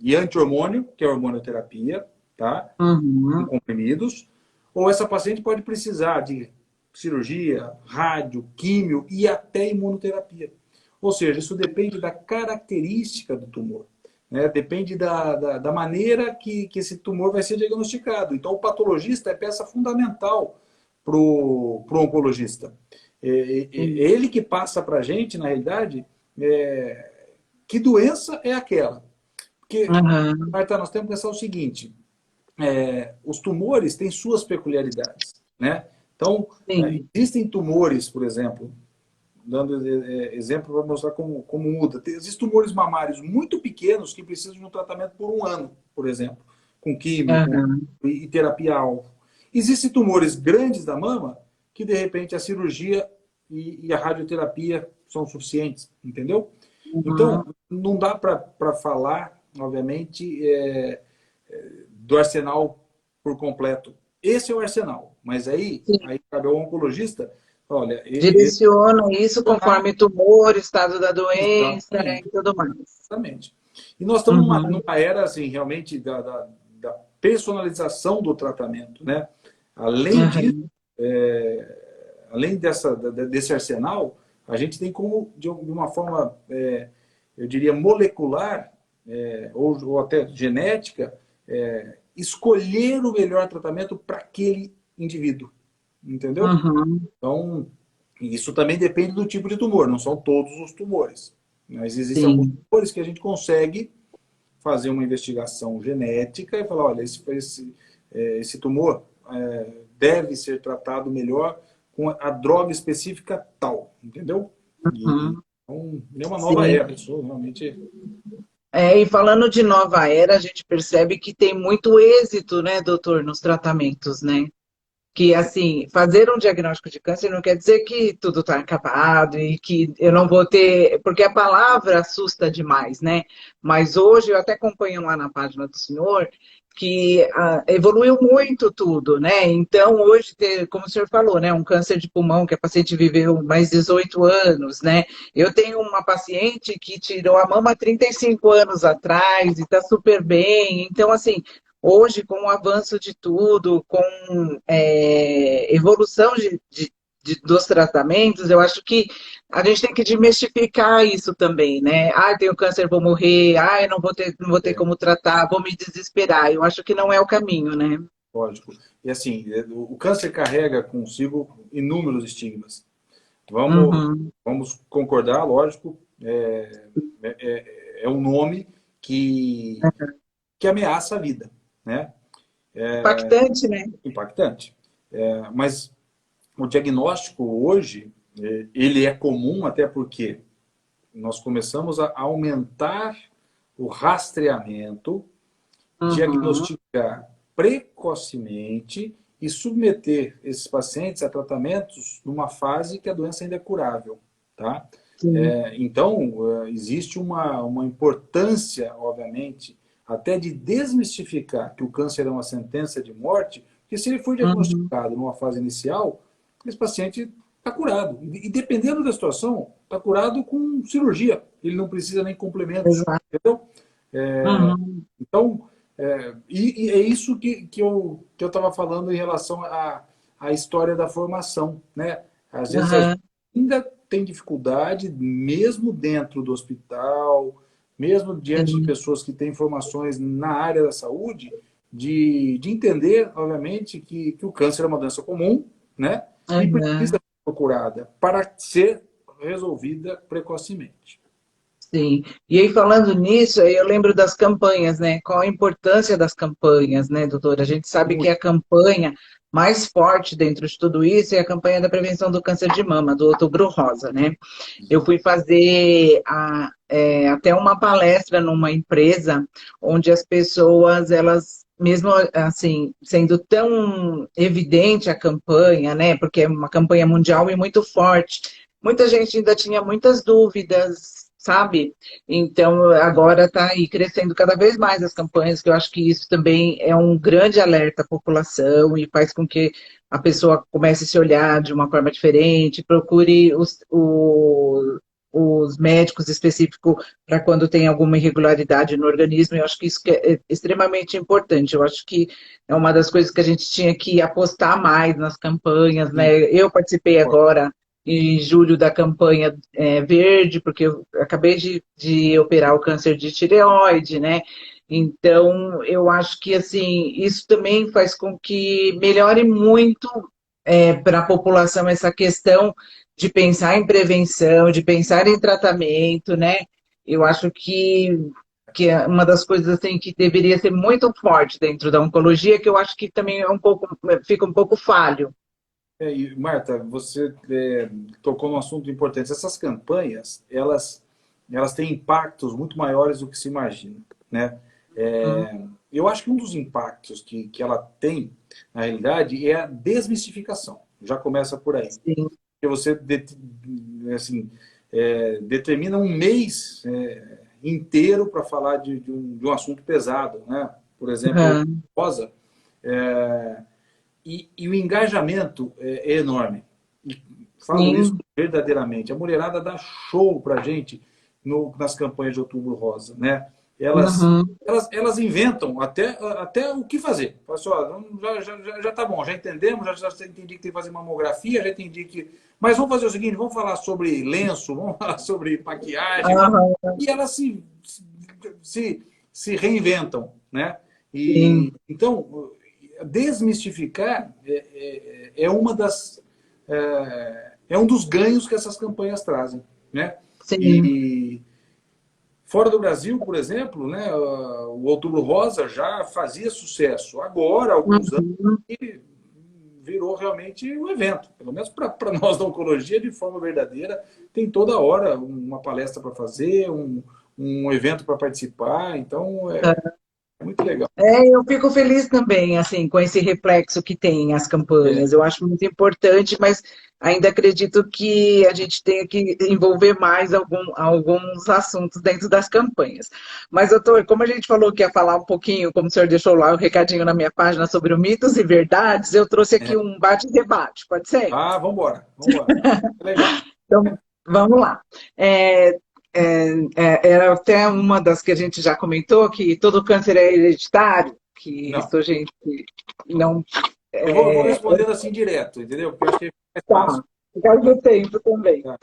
S2: e anti-hormônio, que é a hormonioterapia, tá? Com
S1: Uhum.
S2: comprimidos, ou essa paciente pode precisar de cirurgia, rádio, químio e até imunoterapia. Ou seja, isso depende da característica do tumor. Né? Depende da maneira que esse tumor vai ser diagnosticado. Então, o patologista é peça fundamental para o oncologista. É
S1: Sim.
S2: ele que passa para a gente, na realidade, que doença é aquela. Porque,
S1: Uhum.
S2: Marta, nós temos que pensar o seguinte: os tumores têm suas peculiaridades, né? Então,
S1: Sim.
S2: existem tumores, por exemplo, dando exemplo para mostrar como muda. Existem tumores mamários muito pequenos que precisam de um tratamento por um ano, por exemplo, com químio
S1: Uhum.
S2: e terapia-alvo. Existem tumores grandes da mama que, de repente, a cirurgia e a radioterapia são suficientes, entendeu? Então,
S1: Uhum.
S2: não dá para falar, obviamente, do arsenal por completo. Esse é o arsenal, mas
S1: Sim.
S2: aí cabe ao oncologista, olha,
S1: Direciona isso conforme tumor, estado da doença e
S2: exatamente,
S1: tudo mais.
S2: exatamente. E nós estamos
S1: Uhum.
S2: numa era, assim, realmente da personalização do tratamento, né? Além disso,
S1: Uhum.
S2: além desse arsenal, a gente tem como, de uma forma, eu diria, molecular, ou até genética, escolher o melhor tratamento para aquele indivíduo, entendeu?
S1: Uhum.
S2: Então, isso também depende do tipo de tumor, não são todos os tumores. Mas existem alguns
S1: Sim.
S2: tumores que a gente consegue fazer uma investigação genética e falar, olha, esse tumor deve ser tratado melhor com a droga específica tal, entendeu? E
S1: Uhum.
S2: então, é uma nova
S1: Sim.
S2: era, isso realmente...
S1: E falando de nova era, a gente percebe que tem muito êxito, né, doutor, nos tratamentos, né? Que, assim, fazer um diagnóstico de câncer não quer dizer que tudo está acabado e que eu não vou ter. Porque a palavra assusta demais, né? Mas hoje eu até acompanho lá na página do senhor que evoluiu muito tudo, né? Então, hoje, como o senhor falou, né? Um câncer de pulmão, que a paciente viveu mais 18 anos, né? Eu tenho uma paciente que tirou a mama há 35 anos atrás e está super bem. Então, assim, hoje, com o avanço de tudo, com evolução dos tratamentos, eu acho que a gente tem que desmistificar isso também, né? Ah, eu tenho câncer, vou morrer. Ah, eu não vou ter
S2: É,
S1: como tratar, vou me desesperar. Eu acho que não é o caminho, né?
S2: lógico. E assim, o câncer carrega consigo inúmeros estigmas.
S1: Uhum,
S2: Vamos concordar, lógico, é um nome que ameaça a vida, né?
S1: impactante, né?
S2: Impactante. Mas o diagnóstico hoje, ele é comum até porque nós começamos a aumentar o rastreamento,
S1: Uhum,
S2: diagnosticar precocemente e submeter esses pacientes a tratamentos numa fase que a doença ainda é curável, tá?
S1: sim.
S2: Então, existe uma importância, obviamente, até de desmistificar que o câncer é uma sentença de morte, porque se ele for
S1: Uhum,
S2: diagnosticado numa fase inicial, esse paciente está curado. E dependendo da situação, está curado com cirurgia. Ele não precisa nem complementos,
S1: exato.
S2: entendeu?
S1: Uhum,
S2: Então, e é isso que eu estava falando em relação à história da formação, né? Às vezes a gente
S1: uhum,
S2: ainda tem dificuldade, mesmo dentro do hospital, mesmo diante de
S1: sim.
S2: pessoas que têm formações na área da saúde, de entender, obviamente, que o câncer é uma doença comum, né? E precisa
S1: Uhum.
S2: ser procurada para ser resolvida precocemente.
S1: Sim. E aí, falando nisso, aí eu lembro das campanhas, né? Qual a importância das campanhas, né, doutora? A gente sabe que
S2: Muito.
S1: a campanha mais forte dentro de tudo isso é a campanha da prevenção do câncer de mama, do Outubro Rosa, né? Eu fui fazer até uma palestra numa empresa onde as pessoas, elas, mesmo assim, sendo tão evidente a campanha, né? Porque é uma campanha mundial e muito forte, muita gente ainda tinha muitas dúvidas, sabe? Então, agora está aí crescendo cada vez mais as campanhas, que eu acho que isso também é um grande alerta à população e faz com que a pessoa comece a se olhar de uma forma diferente, procure os médicos específicos para quando tem alguma irregularidade no organismo. Eu acho que isso que é extremamente importante. Eu acho que é uma das coisas que a gente tinha que apostar mais nas campanhas,
S2: Sim,
S1: né? Eu participei agora em julho da campanha verde, porque eu acabei de operar o câncer de tireoide, né? Então, eu acho que assim, isso também faz com que melhore muito para a população essa questão de pensar em prevenção, de pensar em tratamento, né? Eu acho que é uma das coisas assim que deveria ser muito forte dentro da oncologia, que eu acho que também é um pouco, fica um pouco falho.
S2: E Marta, você tocou num assunto importante. Essas campanhas, elas têm impactos muito maiores do que se imagina, né?
S1: Hum,
S2: Eu acho que um dos impactos que ela tem, na realidade, é a desmistificação. Já começa por aí.
S1: sim.
S2: Porque você assim, determina um mês inteiro para falar de um assunto pesado, né? Por exemplo,
S1: Uhum,
S2: rosa. É, e o engajamento é enorme. E falo isso
S1: sim.
S2: verdadeiramente. A mulherada dá show pra gente nas campanhas de Outubro Rosa, né? Elas,
S1: Uhum.
S2: elas inventam até o que fazer. Fala assim, ó, já tá bom, já entendemos, já entendi que tem que fazer mamografia, já entendi que. Mas vamos fazer o seguinte: vamos falar sobre lenço, vamos falar sobre maquiagem,
S1: Aham,
S2: e elas se, se reinventam, né? E
S1: sim.
S2: então desmistificar uma é um dos ganhos que essas campanhas trazem, né?
S1: Sim.
S2: E fora do Brasil, por exemplo, né, o Outubro Rosa já fazia sucesso. Agora, há alguns anos,
S1: Uhum.
S2: virou realmente um evento. Pelo menos para nós da oncologia, de forma verdadeira, tem toda hora uma palestra para fazer, um evento para participar. Então, é muito legal.
S1: Eu fico feliz também, assim, com esse reflexo que tem as
S2: É,
S1: campanhas. Eu acho muito importante, mas ainda acredito que a gente tenha que envolver mais alguns assuntos dentro das campanhas. Mas, doutor, como a gente falou que ia falar um pouquinho, como o senhor deixou lá o recadinho na minha página sobre o mitos e verdades, eu trouxe aqui um bate-debate, pode ser?
S2: Ah, vamos embora, vamos embora. Legal.
S1: Então, vamos lá. É, era até uma das que a gente já comentou, que todo câncer é hereditário, que
S2: Não,
S1: isso a gente não.
S2: eu vou
S1: É,
S2: respondendo assim direto, entendeu? Porque eu acho que é mais
S1: tá,
S2: fácil.
S1: Por causa do tempo também.
S2: Tá?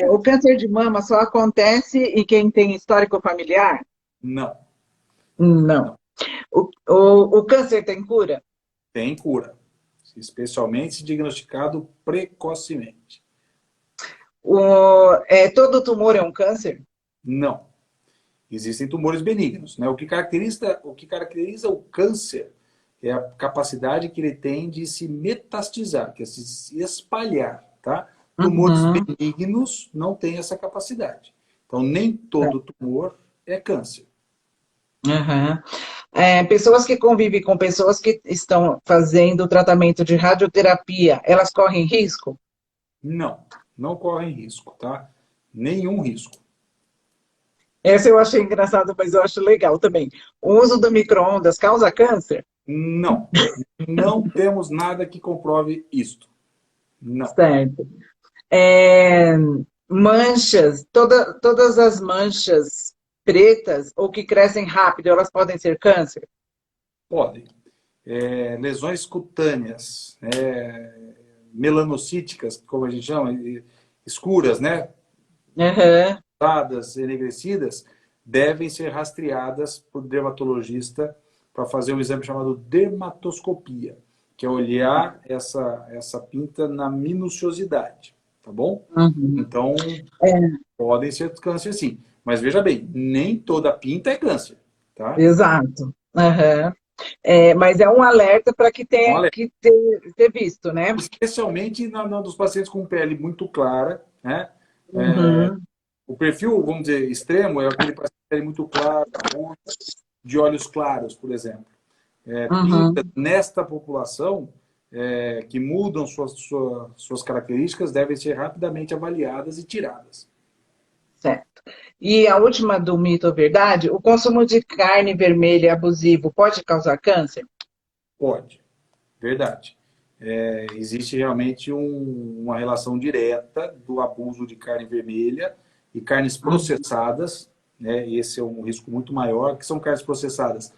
S1: O câncer de mama só acontece em quem tem histórico familiar?
S2: Não,
S1: Não.
S2: não.
S1: O câncer tem cura?
S2: Tem cura, especialmente se diagnosticado precocemente.
S1: Todo tumor é um câncer?
S2: Não. Existem tumores benignos, né? O que caracteriza o câncer é a capacidade que ele tem de se metastizar, que é se espalhar, tá? Tumores
S1: Uhum.
S2: benignos não têm essa capacidade. Então, nem todo tumor é câncer.
S1: Uhum. Pessoas que convivem com pessoas que estão fazendo tratamento de radioterapia, elas correm risco?
S2: Não, não correm risco, tá? Nenhum risco.
S1: Essa eu achei engraçado, mas eu acho legal também. O uso do micro-ondas causa câncer?
S2: Não, não temos nada que comprove isto. Não.
S1: Certo. É, manchas, todas as manchas pretas ou que crescem rápido, elas podem ser câncer?
S2: Podem. Lesões cutâneas, melanocíticas, como a gente chama, escuras, né?
S1: Uhum.
S2: Dadas, enegrecidas, devem ser rastreadas por dermatologista para fazer um exame chamado dermatoscopia, que é olhar essa pinta na minuciosidade, tá bom?
S1: Uhum.
S2: Então,
S1: É,
S2: podem ser câncer sim. Mas veja bem, nem toda pinta é câncer, tá?
S1: exato. Uhum. Mas é um alerta para que tenha
S2: Olha,
S1: que ter visto, né?
S2: especialmente dos pacientes com pele muito clara, né?
S1: Uhum.
S2: O perfil, vamos dizer, extremo é aquele paciente de pele muito clara, de olhos claros, por exemplo. Pintas
S1: Uhum.
S2: nesta população que mudam suas características devem ser rapidamente avaliadas e tiradas.
S1: Certo. E a última do mito ou verdade, o consumo de carne vermelha abusivo pode causar câncer?
S2: Pode, verdade. Existe realmente uma relação direta do abuso de carne vermelha e carnes
S1: Uhum.
S2: processadas, né? Esse é um risco muito maior, que são carnes processadas.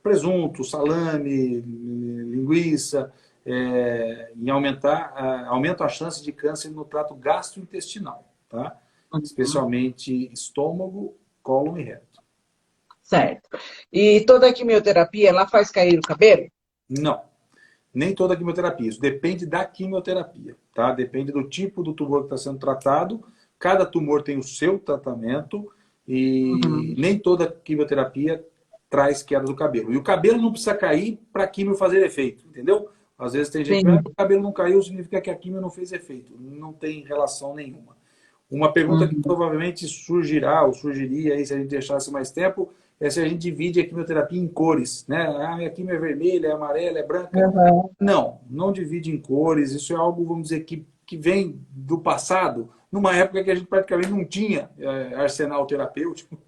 S2: Presunto, salame, linguiça, em aumenta a chance de câncer no trato gastrointestinal, tá?
S1: Uhum.
S2: Especialmente estômago, cólon e reto.
S1: Certo. E toda a quimioterapia, ela faz cair o cabelo?
S2: Não, nem toda quimioterapia. Isso depende da quimioterapia, tá? Depende do tipo do tumor que está sendo tratado. Cada tumor tem o seu tratamento e
S1: Uhum.
S2: nem toda quimioterapia traz queda do cabelo. E o cabelo não precisa cair para a quimio fazer efeito, entendeu? Às vezes tem gente que vai,
S1: Sim.
S2: o cabelo não caiu, significa que a quimio não fez efeito. Não tem relação nenhuma. Uma pergunta que
S1: Uhum.
S2: provavelmente surgirá, ou surgiria aí se a gente deixasse mais tempo, é se a gente divide a quimioterapia em cores, né? Ah, minha quimio é vermelha, é amarela, é branca.
S1: Uhum.
S2: Não, não divide em cores. Isso é algo, vamos dizer, que vem do passado, numa época que a gente praticamente não tinha arsenal terapêutico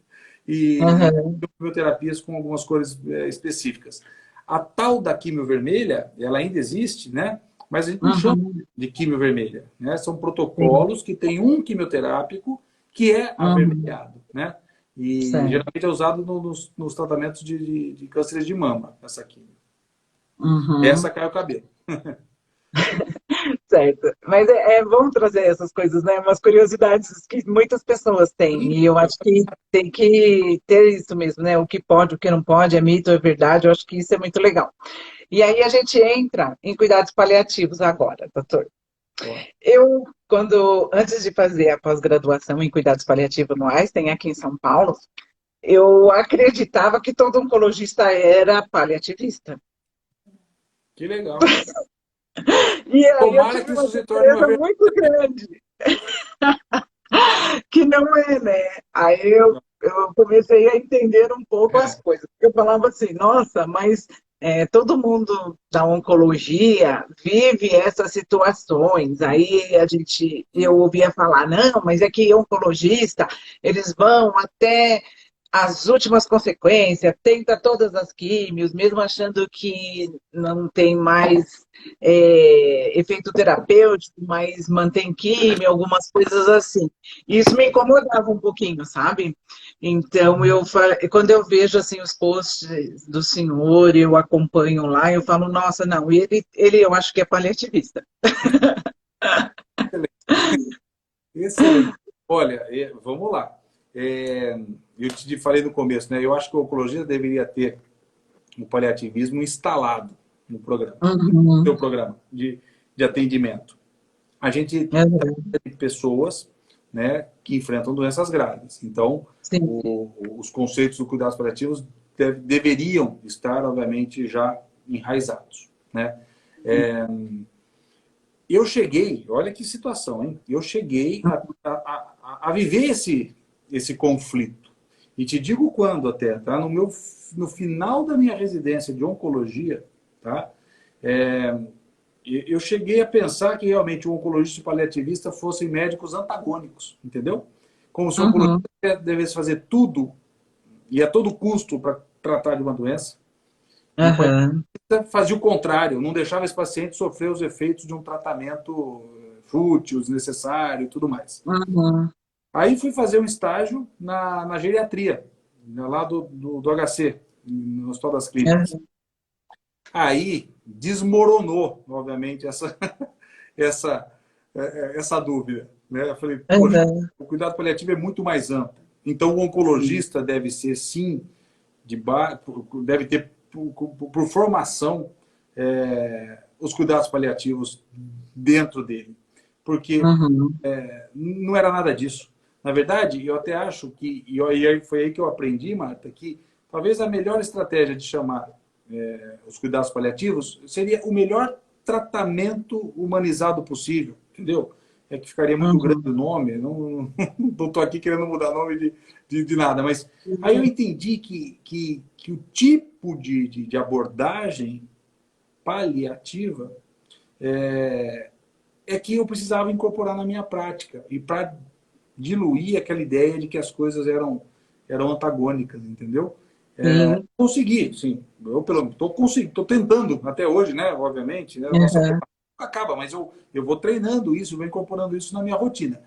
S2: e
S1: Uhum.
S2: quimioterapias com algumas cores específicas. A tal da quimio vermelha, ela ainda existe, né? Mas a gente não chama
S1: Uhum.
S2: de quimio vermelha, né? São
S1: Sim.
S2: protocolos que tem um quimioterápico que é
S1: Uhum.
S2: avermelhado, né? E
S1: Certo.
S2: geralmente é usado nos tratamentos de cânceres de mama, essa quimio.
S1: Uhum.
S2: Essa cai o cabelo.
S1: Certo. Mas bom trazer essas coisas, né? Umas curiosidades que muitas pessoas têm. E eu acho que tem que ter isso mesmo, né? O que pode, o que não pode, é mito, é verdade. Eu acho que isso é muito legal. E aí a gente entra em cuidados paliativos agora, doutor. Antes de fazer a pós-graduação em cuidados paliativos no Einstein, aqui em São Paulo, eu acreditava que todo oncologista era paliativista.
S2: Que legal.
S1: E aí eu
S2: Tomara
S1: tive
S2: que
S1: uma
S2: isso se torne uma
S1: surpresa
S2: verdade.
S1: muito grande, que não é, né? Aí eu comecei a entender um pouco as coisas. Eu falava assim, nossa, mas todo mundo da oncologia vive essas situações. Aí eu ouvia falar, não, mas é que oncologista, eles vão até as últimas consequências, tenta todas as químios, mesmo achando que não tem mais efeito terapêutico, mas mantém químio, algumas coisas assim. Isso me incomodava um pouquinho, sabe? Então, quando eu vejo assim os posts do senhor, eu acompanho lá, eu falo, nossa, não, ele eu acho que é paliativista.
S2: Excelente. Olha, vamos lá. Eu te falei no começo, né? Eu acho que o oncologista deveria ter o paliativismo instalado no programa, no seu
S1: Uhum.
S2: programa de atendimento. A gente
S1: Uhum.
S2: tem pessoas, né, que enfrentam doenças graves. Então,
S1: Sim.
S2: os conceitos do cuidados paliativos deveriam estar, obviamente, já enraizados, né? Eu cheguei, olha que situação, hein? Eu cheguei a viver esse conflito. E te digo quando até, tá? No final da minha residência de oncologia, tá? É, eu cheguei a pensar que realmente o oncologista e o paliativista fossem médicos antagônicos, entendeu? Como se o
S1: Uhum.
S2: oncologista devesse fazer tudo e a todo custo para tratar de uma doença, e o
S1: Uhum.
S2: fazia o contrário, não deixava esse paciente sofrer os efeitos de um tratamento fútil, desnecessário e tudo mais.
S1: Uhum.
S2: Aí fui fazer um estágio na geriatria, lá do HC, no Hospital das Clínicas.
S1: Uhum.
S2: Aí desmoronou, obviamente, essa, essa dúvida. Né? Eu falei, poxa,
S1: Uhum.
S2: o cuidado paliativo é muito mais amplo. Então, o oncologista deve ser, sim, deve ter, por formação, os cuidados paliativos dentro dele. Porque
S1: Uhum.
S2: não era nada disso. Na verdade, eu até acho que, e foi aí que eu aprendi, Marta, que talvez a melhor estratégia de chamar os cuidados paliativos seria o melhor tratamento humanizado possível, entendeu? É que ficaria muito grande o
S1: Uhum.
S2: nome, não estou aqui querendo mudar nome de nada, mas aí eu entendi que o tipo de abordagem paliativa é que eu precisava incorporar na minha prática e para diluir aquela ideia de que as coisas eram antagônicas, entendeu?
S1: Sim.
S2: Consegui, sim. Eu estou tentando até hoje, né? Obviamente, né? A nossa
S1: Uhum.
S2: formação nunca acaba, mas eu vou treinando isso, vou incorporando isso na minha rotina.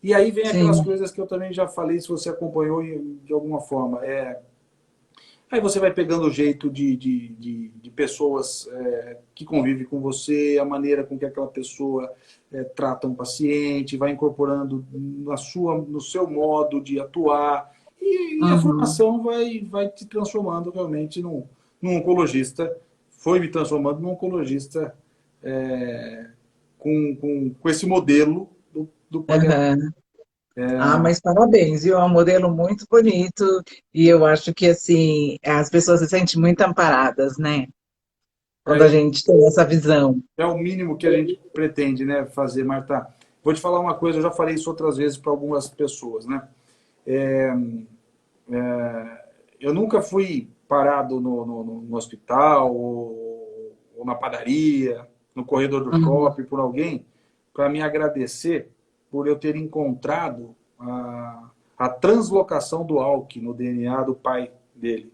S2: E aí vem aquelas
S1: Sim.
S2: coisas que eu também já falei, se você acompanhou de alguma forma. Aí você vai pegando o jeito de pessoas que convivem com você, a maneira com que aquela pessoa trata um paciente, vai incorporando no seu modo de atuar, e a
S1: Uhum.
S2: formação vai te transformando realmente num oncologista, foi me transformando num oncologista é, com esse modelo do paliativo.
S1: Uhum. Ah, mas parabéns, viu? É um modelo muito bonito e eu acho que, assim, as pessoas se sentem muito amparadas, né? Quando a
S2: É,
S1: gente tem essa visão.
S2: é o mínimo que a gente pretende, né, fazer, Marta. Vou te falar uma coisa, eu já falei isso outras vezes para algumas pessoas, né? É, eu nunca fui parado no hospital ou na padaria, no corredor do
S1: Uhum.
S2: shopping por alguém para me agradecer por eu ter encontrado a translocação do ALK no DNA do pai dele.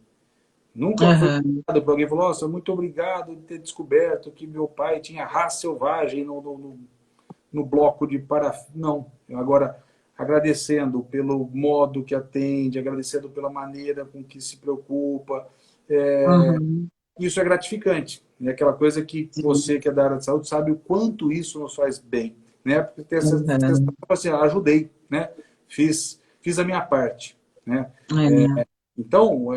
S2: Nunca fui
S1: Uhum.
S2: parado por alguém que falou, nossa, muito obrigado de ter descoberto que meu pai tinha raça selvagem no bloco de parafina. Não. Agora, agradecendo pelo modo que atende, agradecendo pela maneira com que se preocupa.
S1: Uhum.
S2: Isso é gratificante. É aquela coisa que
S1: Sim.
S2: você que é da área de saúde sabe o quanto isso nos faz bem. Né? Porque tem essa sensação
S1: Uhum.
S2: assim, ajudei, né? Fiz a minha parte. Né?
S1: É.
S2: Então,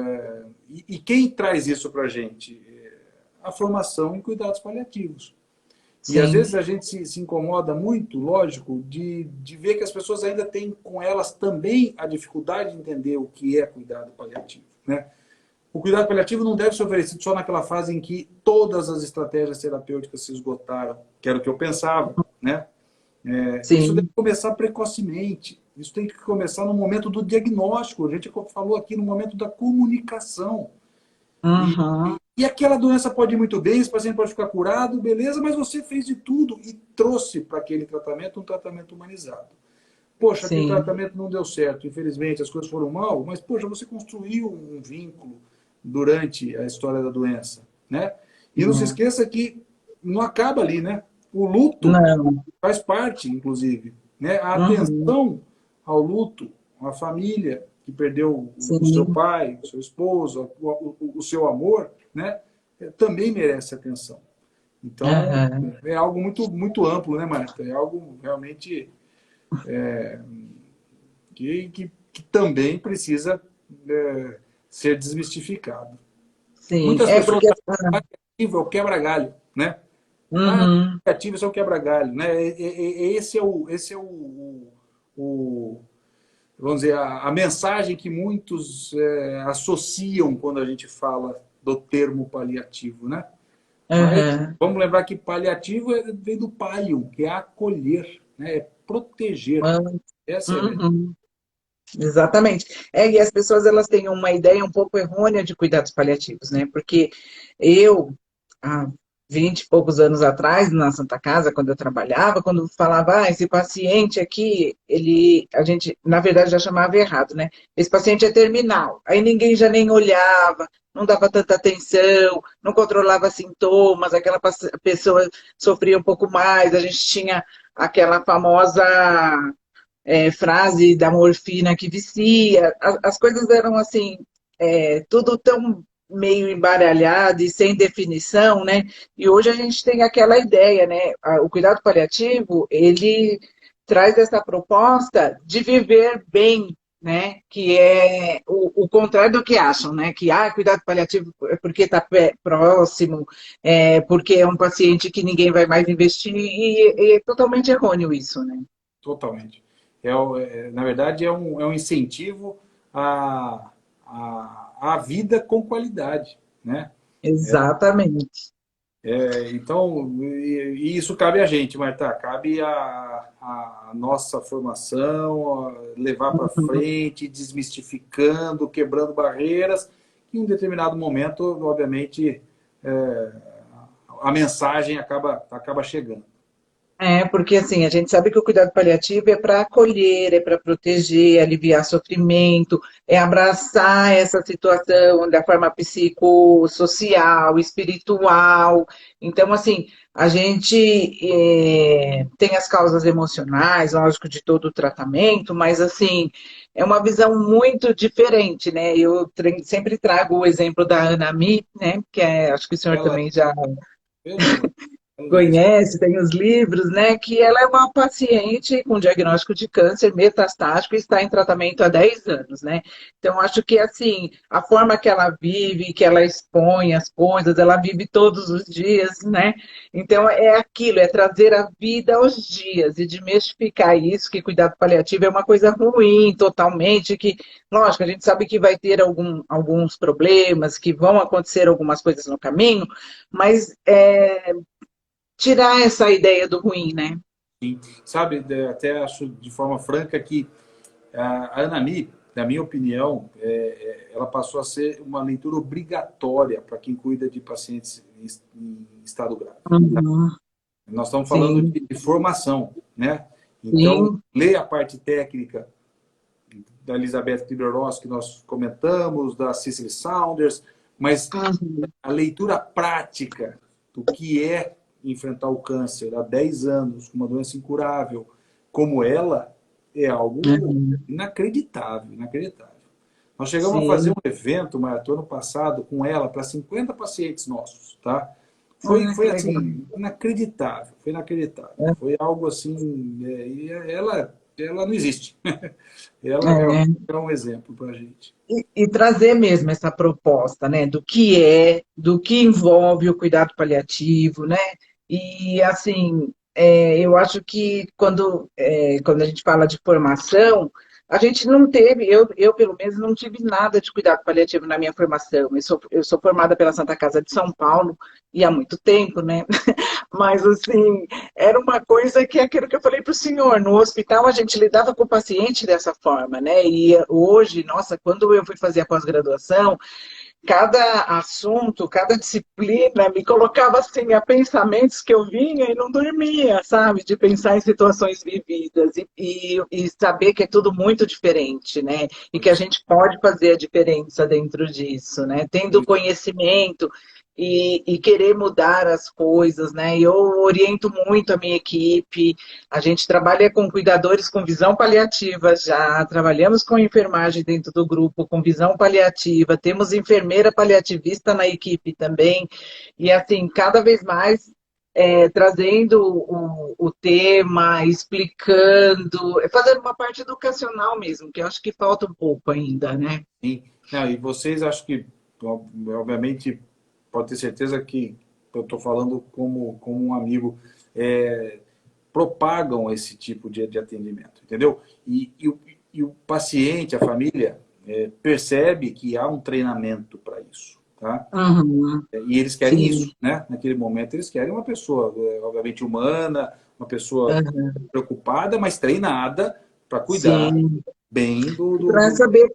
S2: e quem traz isso para a gente? A formação em cuidados paliativos. E às
S1: Sim.
S2: vezes a gente se incomoda muito, lógico, de ver que as pessoas ainda têm com elas também a dificuldade de entender o que é cuidado paliativo. Né? O cuidado paliativo não deve ser oferecido só naquela fase em que todas as estratégias terapêuticas se esgotaram, que era o que eu pensava. Né? Isso deve
S1: Sim.
S2: começar precocemente. Isso tem que começar no momento do diagnóstico. A gente falou aqui no momento da comunicação. E,
S1: Uhum.
S2: e aquela doença pode ir muito bem, esse paciente pode ficar curado, beleza, mas você fez de tudo e trouxe para aquele tratamento um tratamento humanizado. Poxa, aquele
S1: Sim.
S2: tratamento não deu certo, infelizmente as coisas foram mal, mas poxa, você construiu um vínculo durante a história da doença, né? E não se
S1: É.
S2: esqueça que não acaba ali, né? O luto
S1: Não.
S2: faz parte, inclusive, né? A
S1: Uhum.
S2: atenção ao luto, a família que perdeu o seu
S1: Sim.
S2: pai, o seu esposo, o seu amor, né? Também merece atenção. Então,
S1: Uhum.
S2: é algo muito, muito amplo, né, Marta? É algo realmente que também precisa ser desmistificado.
S1: Sim,
S2: Muitas
S1: é
S2: pessoas
S1: porque...
S2: acham que paliativo é o quebra-galho, né? Ah,
S1: Uhum.
S2: paliativo é o quebra-galho, né? O- vamos dizer, a mensagem que muitos associam quando a gente fala do termo paliativo, né? Mas
S1: Uhum.
S2: vamos lembrar que paliativo vem do palio, que é acolher, né? É proteger. Essa é a ideia.
S1: Uhum. Exatamente. E as pessoas elas têm uma ideia um pouco errônea de cuidados paliativos, né? Porque eu, há 20 e poucos anos atrás, na Santa Casa, quando eu trabalhava, quando falava, esse paciente aqui, a gente, na verdade, já chamava errado, né? Esse paciente é terminal. Aí ninguém já nem olhava, não dava tanta atenção, não controlava sintomas, aquela pessoa sofria um pouco mais, a gente tinha aquela famosa frase da morfina que vicia, as coisas eram assim, tudo tão meio embaralhado e sem definição, né? E hoje a gente tem aquela ideia, né? O cuidado paliativo, ele traz essa proposta de viver bem, né? Que é o contrário do que acham, né? Que cuidado paliativo é porque está próximo, porque é um paciente que ninguém vai mais investir, e é totalmente errôneo isso, né?
S2: Totalmente. Na verdade, é um incentivo à vida com qualidade, né?
S1: Exatamente.
S2: Então, e isso cabe a gente, Marta, cabe a nossa formação, levar para frente, desmistificando, quebrando barreiras, que em um determinado momento, obviamente, é, a mensagem acaba chegando.
S1: Porque assim, a gente sabe que o cuidado paliativo é para acolher, é para proteger, aliviar sofrimento, é abraçar essa situação da forma psicossocial, espiritual. Então, assim, a gente tem as causas emocionais, lógico, de todo o tratamento, mas assim, é uma visão muito diferente, né? Eu sempre trago o exemplo da Ana Mi, né? Que acho que o senhor
S2: Ela,
S1: também já
S2: pelo amor, ela não existe.
S1: conhece, tem os livros, né? Que ela é uma paciente com diagnóstico de câncer metastático e está em tratamento há 10 anos, né? Então, acho que, assim, a forma que ela vive, que ela expõe as coisas, ela vive todos os dias, né? Então, é aquilo, é trazer a vida aos dias e desmistificar isso, que cuidado paliativo é uma coisa ruim, totalmente, que, lógico, a gente sabe que vai ter alguns problemas, que vão acontecer algumas coisas no caminho, mas tirar essa ideia do ruim, né?
S2: Sabe, até acho de forma franca que a Anami, na minha opinião, ela passou a ser uma leitura obrigatória para quem cuida de pacientes em estado grave.
S1: Uhum.
S2: Nós estamos falando
S1: Sim,
S2: de formação, né? Então,
S1: sim.
S2: ler a parte técnica da Elizabeth Kubler-Ross, que nós comentamos, da Cicely Saunders, mas
S1: Uhum.
S2: a leitura prática do que é enfrentar o câncer há 10 anos, com uma doença incurável como ela, é algo
S1: Uhum.
S2: inacreditável, inacreditável. Nós chegamos a fazer
S1: Sim.
S2: um evento, Maratona, ano passado, com ela, para 50 pacientes nossos, tá? Foi
S1: Que legal.
S2: assim, inacreditável, foi inacreditável. Foi algo assim, ela não existe. Ela
S1: É.
S2: realmente é um exemplo para a gente.
S1: E trazer mesmo essa proposta, né, do que envolve o cuidado paliativo, né? E assim, eu acho que quando a gente fala de formação, a gente não teve, eu pelo menos não tive nada de cuidado paliativo na minha formação. Eu sou formada pela Santa Casa de São Paulo e há muito tempo, né? Mas, assim, era uma coisa que é aquilo que eu falei para o senhor, no hospital a gente lidava com o paciente dessa forma, né? E hoje, nossa, quando eu fui fazer a pós-graduação, cada assunto, cada disciplina me colocava assim a pensamentos que eu vinha e não dormia, sabe? De pensar em situações vividas e saber que é tudo muito diferente, né? E que a gente pode fazer a diferença dentro disso, né? Tendo conhecimento e querer mudar as coisas, né? Eu oriento muito a minha equipe. A gente trabalha com cuidadores com visão paliativa já, trabalhamos com enfermagem dentro do grupo com visão paliativa, temos enfermeira paliativista na equipe também, e assim, cada vez mais trazendo o tema, explicando, fazendo uma parte educacional mesmo, que eu acho que falta um pouco ainda, né?
S2: Sim. Não, e vocês, acho que, obviamente, pode ter certeza que eu estou falando como um amigo, é, propagam esse tipo de atendimento, entendeu? E o paciente, a família, percebe que há um treinamento para isso, tá?
S1: Uhum,
S2: E eles querem isso,
S1: sim,
S2: né? Naquele momento, eles querem uma pessoa, obviamente, humana, uma pessoa
S1: uhum,
S2: preocupada, mas treinada para cuidar
S1: sim.
S2: bem
S1: Para saber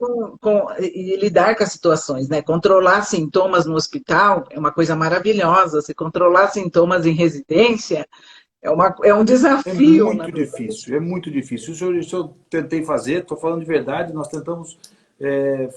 S1: e lidar com as situações, né? Controlar sintomas no hospital é uma coisa maravilhosa. Se controlar sintomas em residência é um
S2: É
S1: desafio, na
S2: muito
S1: verdade.
S2: difícil, é muito difícil. Isso eu tentei fazer, estou falando de verdade, nós tentamos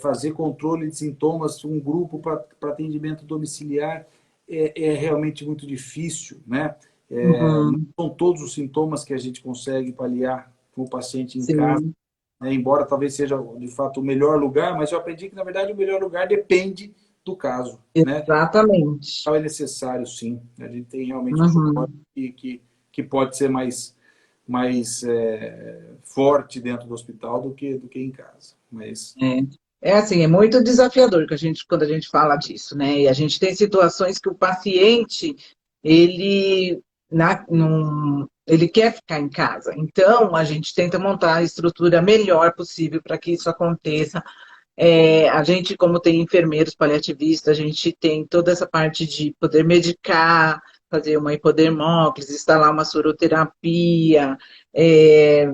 S2: fazer controle de sintomas, um grupo para atendimento domiciliar, é realmente muito difícil, né? Não
S1: Uhum,
S2: são todos os sintomas que a gente consegue paliar com o paciente em casa,
S1: sim,
S2: né? Embora talvez seja de fato o melhor lugar, mas eu aprendi que na verdade o melhor lugar depende do caso, né?
S1: exatamente.
S2: É necessário, sim. A gente tem realmente um suporte
S1: Uhum.
S2: que pode ser mais forte dentro do hospital do que em casa. Mas,
S1: É assim, é muito desafiador quando a gente fala disso, né? E a gente tem situações que o paciente, ele, ele quer ficar em casa. Então, a gente tenta montar a estrutura melhor possível para que isso aconteça. A gente, como tem enfermeiros paliativistas, a gente tem toda essa parte de poder medicar, fazer uma hipodermóclise, instalar uma soroterapia, é,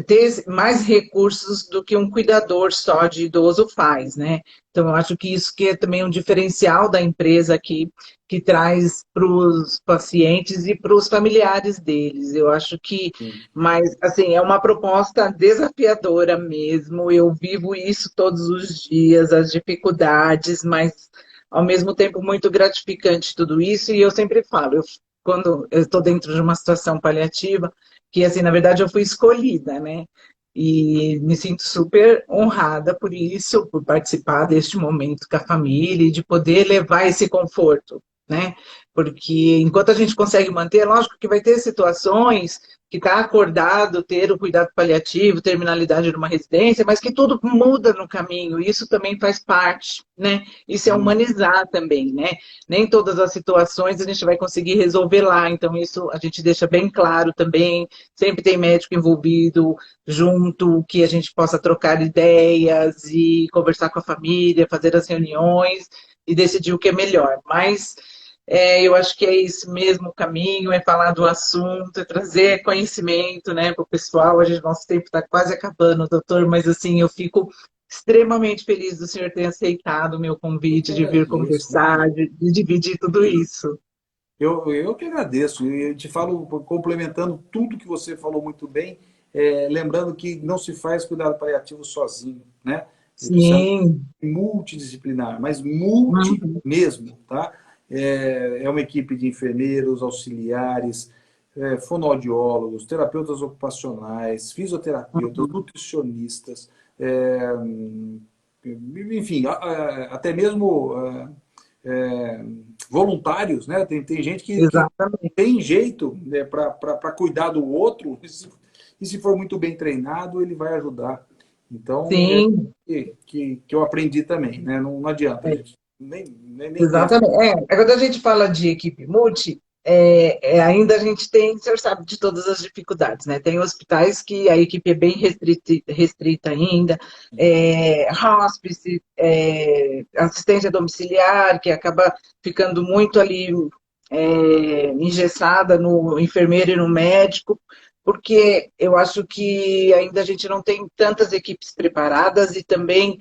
S1: ter mais recursos do que um cuidador só de idoso faz, né? Então, eu acho que isso que é também um diferencial da empresa aqui, que traz para os pacientes e para os familiares deles. Eu acho que
S2: sim,
S1: mas, assim, é uma proposta desafiadora mesmo. Eu vivo isso todos os dias, as dificuldades, mas ao mesmo tempo muito gratificante tudo isso. E eu sempre falo, quando eu estou dentro de uma situação paliativa, que assim, na verdade, eu fui escolhida, né? E me sinto super honrada por isso, por participar deste momento com a família e de poder levar esse conforto, né? Porque enquanto a gente consegue manter, é lógico que vai ter situações que está acordado ter o cuidado paliativo, terminalidade numa residência, mas que tudo muda no caminho, isso também faz parte, né? Isso é
S2: sim.
S1: humanizar também, né? Nem todas as situações a gente vai conseguir resolver lá, então isso a gente deixa bem claro também, sempre tem médico envolvido junto, que a gente possa trocar ideias e conversar com a família, fazer as reuniões e decidir o que é melhor, mas eu acho que é esse mesmo caminho, é falar do assunto, é trazer conhecimento, né, para o pessoal. Nosso tempo está quase acabando, doutor, mas assim, eu fico extremamente feliz do senhor ter aceitado o meu
S2: Eu que
S1: convite de vir
S2: agradeço,
S1: conversar,
S2: imagina.
S1: de dividir tudo isso.
S2: Eu que agradeço. E eu te falo, complementando tudo que você falou muito bem, lembrando que não se faz cuidado paliativo sozinho, né? Ele precisa
S1: Sim.
S2: multidisciplinar, mas multi
S1: Uhum,
S2: mesmo, tá? É uma equipe de enfermeiros, auxiliares, fonoaudiólogos, terapeutas ocupacionais, fisioterapeutas,
S1: uhum.
S2: nutricionistas, é, enfim, até mesmo é, voluntários, né? Tem gente que
S1: Exatamente.
S2: tem jeito, né, para cuidar do outro, e se for muito bem treinado, ele vai ajudar. Então,
S1: Sim.
S2: que eu aprendi também, né? Não adianta, a gente nem pensa.
S1: Exatamente. Quando a gente fala de equipe multi, ainda a gente tem, o senhor sabe de todas as dificuldades, né? Tem hospitais que a equipe é bem restrita ainda, hospice, assistência domiciliar, que acaba ficando muito ali engessada no enfermeiro e no médico, porque eu acho que ainda a gente não tem tantas equipes preparadas e também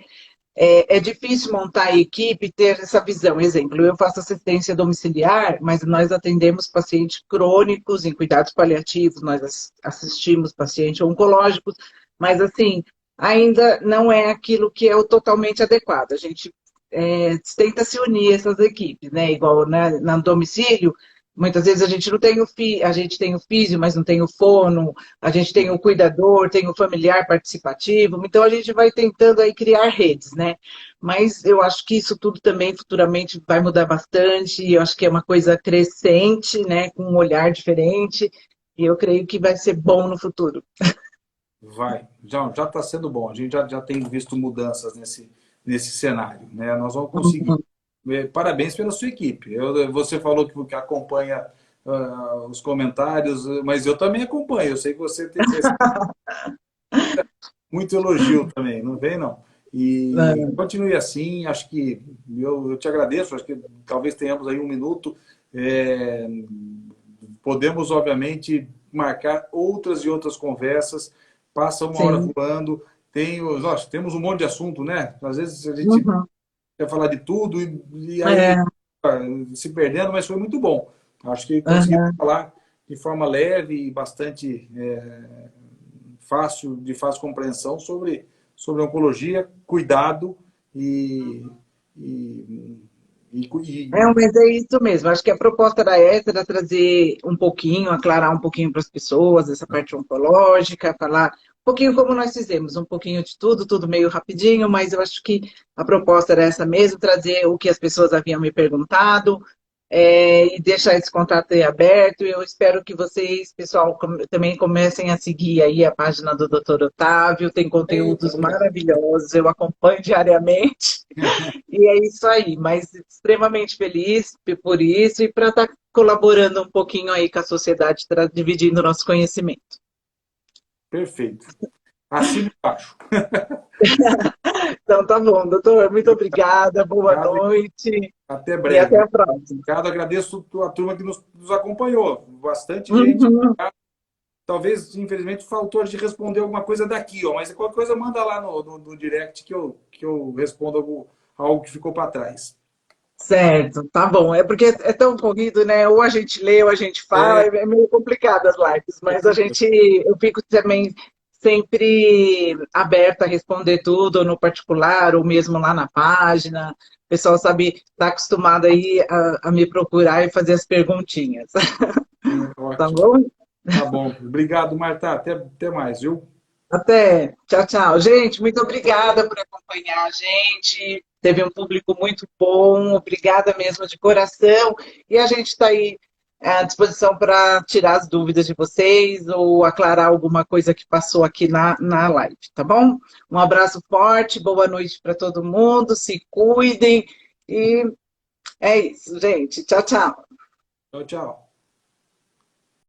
S1: é difícil montar a equipe e ter essa visão. Exemplo, eu faço assistência domiciliar, mas nós atendemos pacientes crônicos em cuidados paliativos, nós assistimos pacientes oncológicos, mas assim, ainda não é aquilo que é o totalmente adequado. A gente tenta se unir essas equipes, né? Igual no domicílio, Muitas vezes a gente não tem a gente tem o físio, mas não tem o fono, a gente tem o cuidador, tem o familiar participativo, então a gente vai tentando aí criar redes, né? Mas eu acho que isso tudo também futuramente vai mudar bastante, e eu acho que é uma coisa crescente, né? Com um olhar diferente, e eu creio que vai ser bom no futuro.
S2: Vai, já está sendo bom. A gente já tem visto mudanças nesse cenário, né? Nós vamos conseguir.
S1: Uhum.
S2: Parabéns pela sua equipe. Você falou que acompanha os comentários, mas eu também acompanho. Eu sei que você tem muito elogio também, não vem não? E
S1: É.
S2: continue assim. Acho que eu te agradeço. Acho que talvez tenhamos aí um minuto. É, podemos, obviamente, marcar outras e outras conversas. Passa uma hora
S1: Sim.
S2: voando. Nós temos um monte de assunto, né? Às vezes a gente
S1: Uhum.
S2: quer falar de tudo e aí
S1: É.
S2: se perdendo, mas foi muito bom. Acho que conseguimos
S1: Uhum.
S2: falar de forma leve e bastante fácil, de fácil compreensão sobre oncologia, cuidado e, e,
S1: É,
S2: e
S1: mas é isso mesmo. Acho que a proposta era essa, era trazer um pouquinho, aclarar um pouquinho para as pessoas essa parte oncológica, falar um pouquinho como nós fizemos, um pouquinho de tudo, tudo meio rapidinho, mas eu acho que a proposta era essa mesmo, trazer o que as pessoas haviam me perguntado, e deixar esse contato aí aberto. Eu espero que vocês, pessoal, também comecem a seguir aí a página do Dr. Otávio, tem
S2: eita,
S1: conteúdos
S2: obrigado.
S1: maravilhosos, eu acompanho diariamente. E é isso aí, mas extremamente feliz por isso e para estar colaborando um pouquinho aí com a sociedade, dividindo o nosso conhecimento.
S2: Perfeito. Acima e embaixo.
S1: Então tá bom, doutor, muito obrigada, boa
S2: Obrigado e
S1: noite
S2: até
S1: e até
S2: breve.
S1: a próxima.
S2: Obrigado, agradeço a turma que nos acompanhou. Bastante gente.
S1: Uhum.
S2: Talvez, infelizmente, faltou de responder alguma coisa daqui, ó, mas qualquer coisa manda lá no direct que eu respondo algo que ficou para trás.
S1: Certo, tá bom. É porque é tão corrido, né? Ou a gente lê, ou a gente fala,
S2: É,
S1: é meio complicado as lives,
S2: é
S1: mas
S2: tudo.
S1: eu fico também sempre aberta a responder tudo, ou no particular, ou mesmo lá na página. O pessoal sabe, está acostumado aí a me procurar e fazer as perguntinhas. Tá
S2: Ótimo.
S1: bom?
S2: Tá bom. Obrigado, Marta. Até mais, viu?
S1: Até. Tchau, tchau. Gente, muito obrigada por acompanhar a gente. Teve um público muito bom. Obrigada mesmo de coração. E a gente está aí à disposição para tirar as dúvidas de vocês ou aclarar alguma coisa que passou aqui na live, tá bom? Um abraço forte, boa noite para todo mundo. Se cuidem. E é isso, gente. Tchau, tchau.
S2: Tchau, tchau.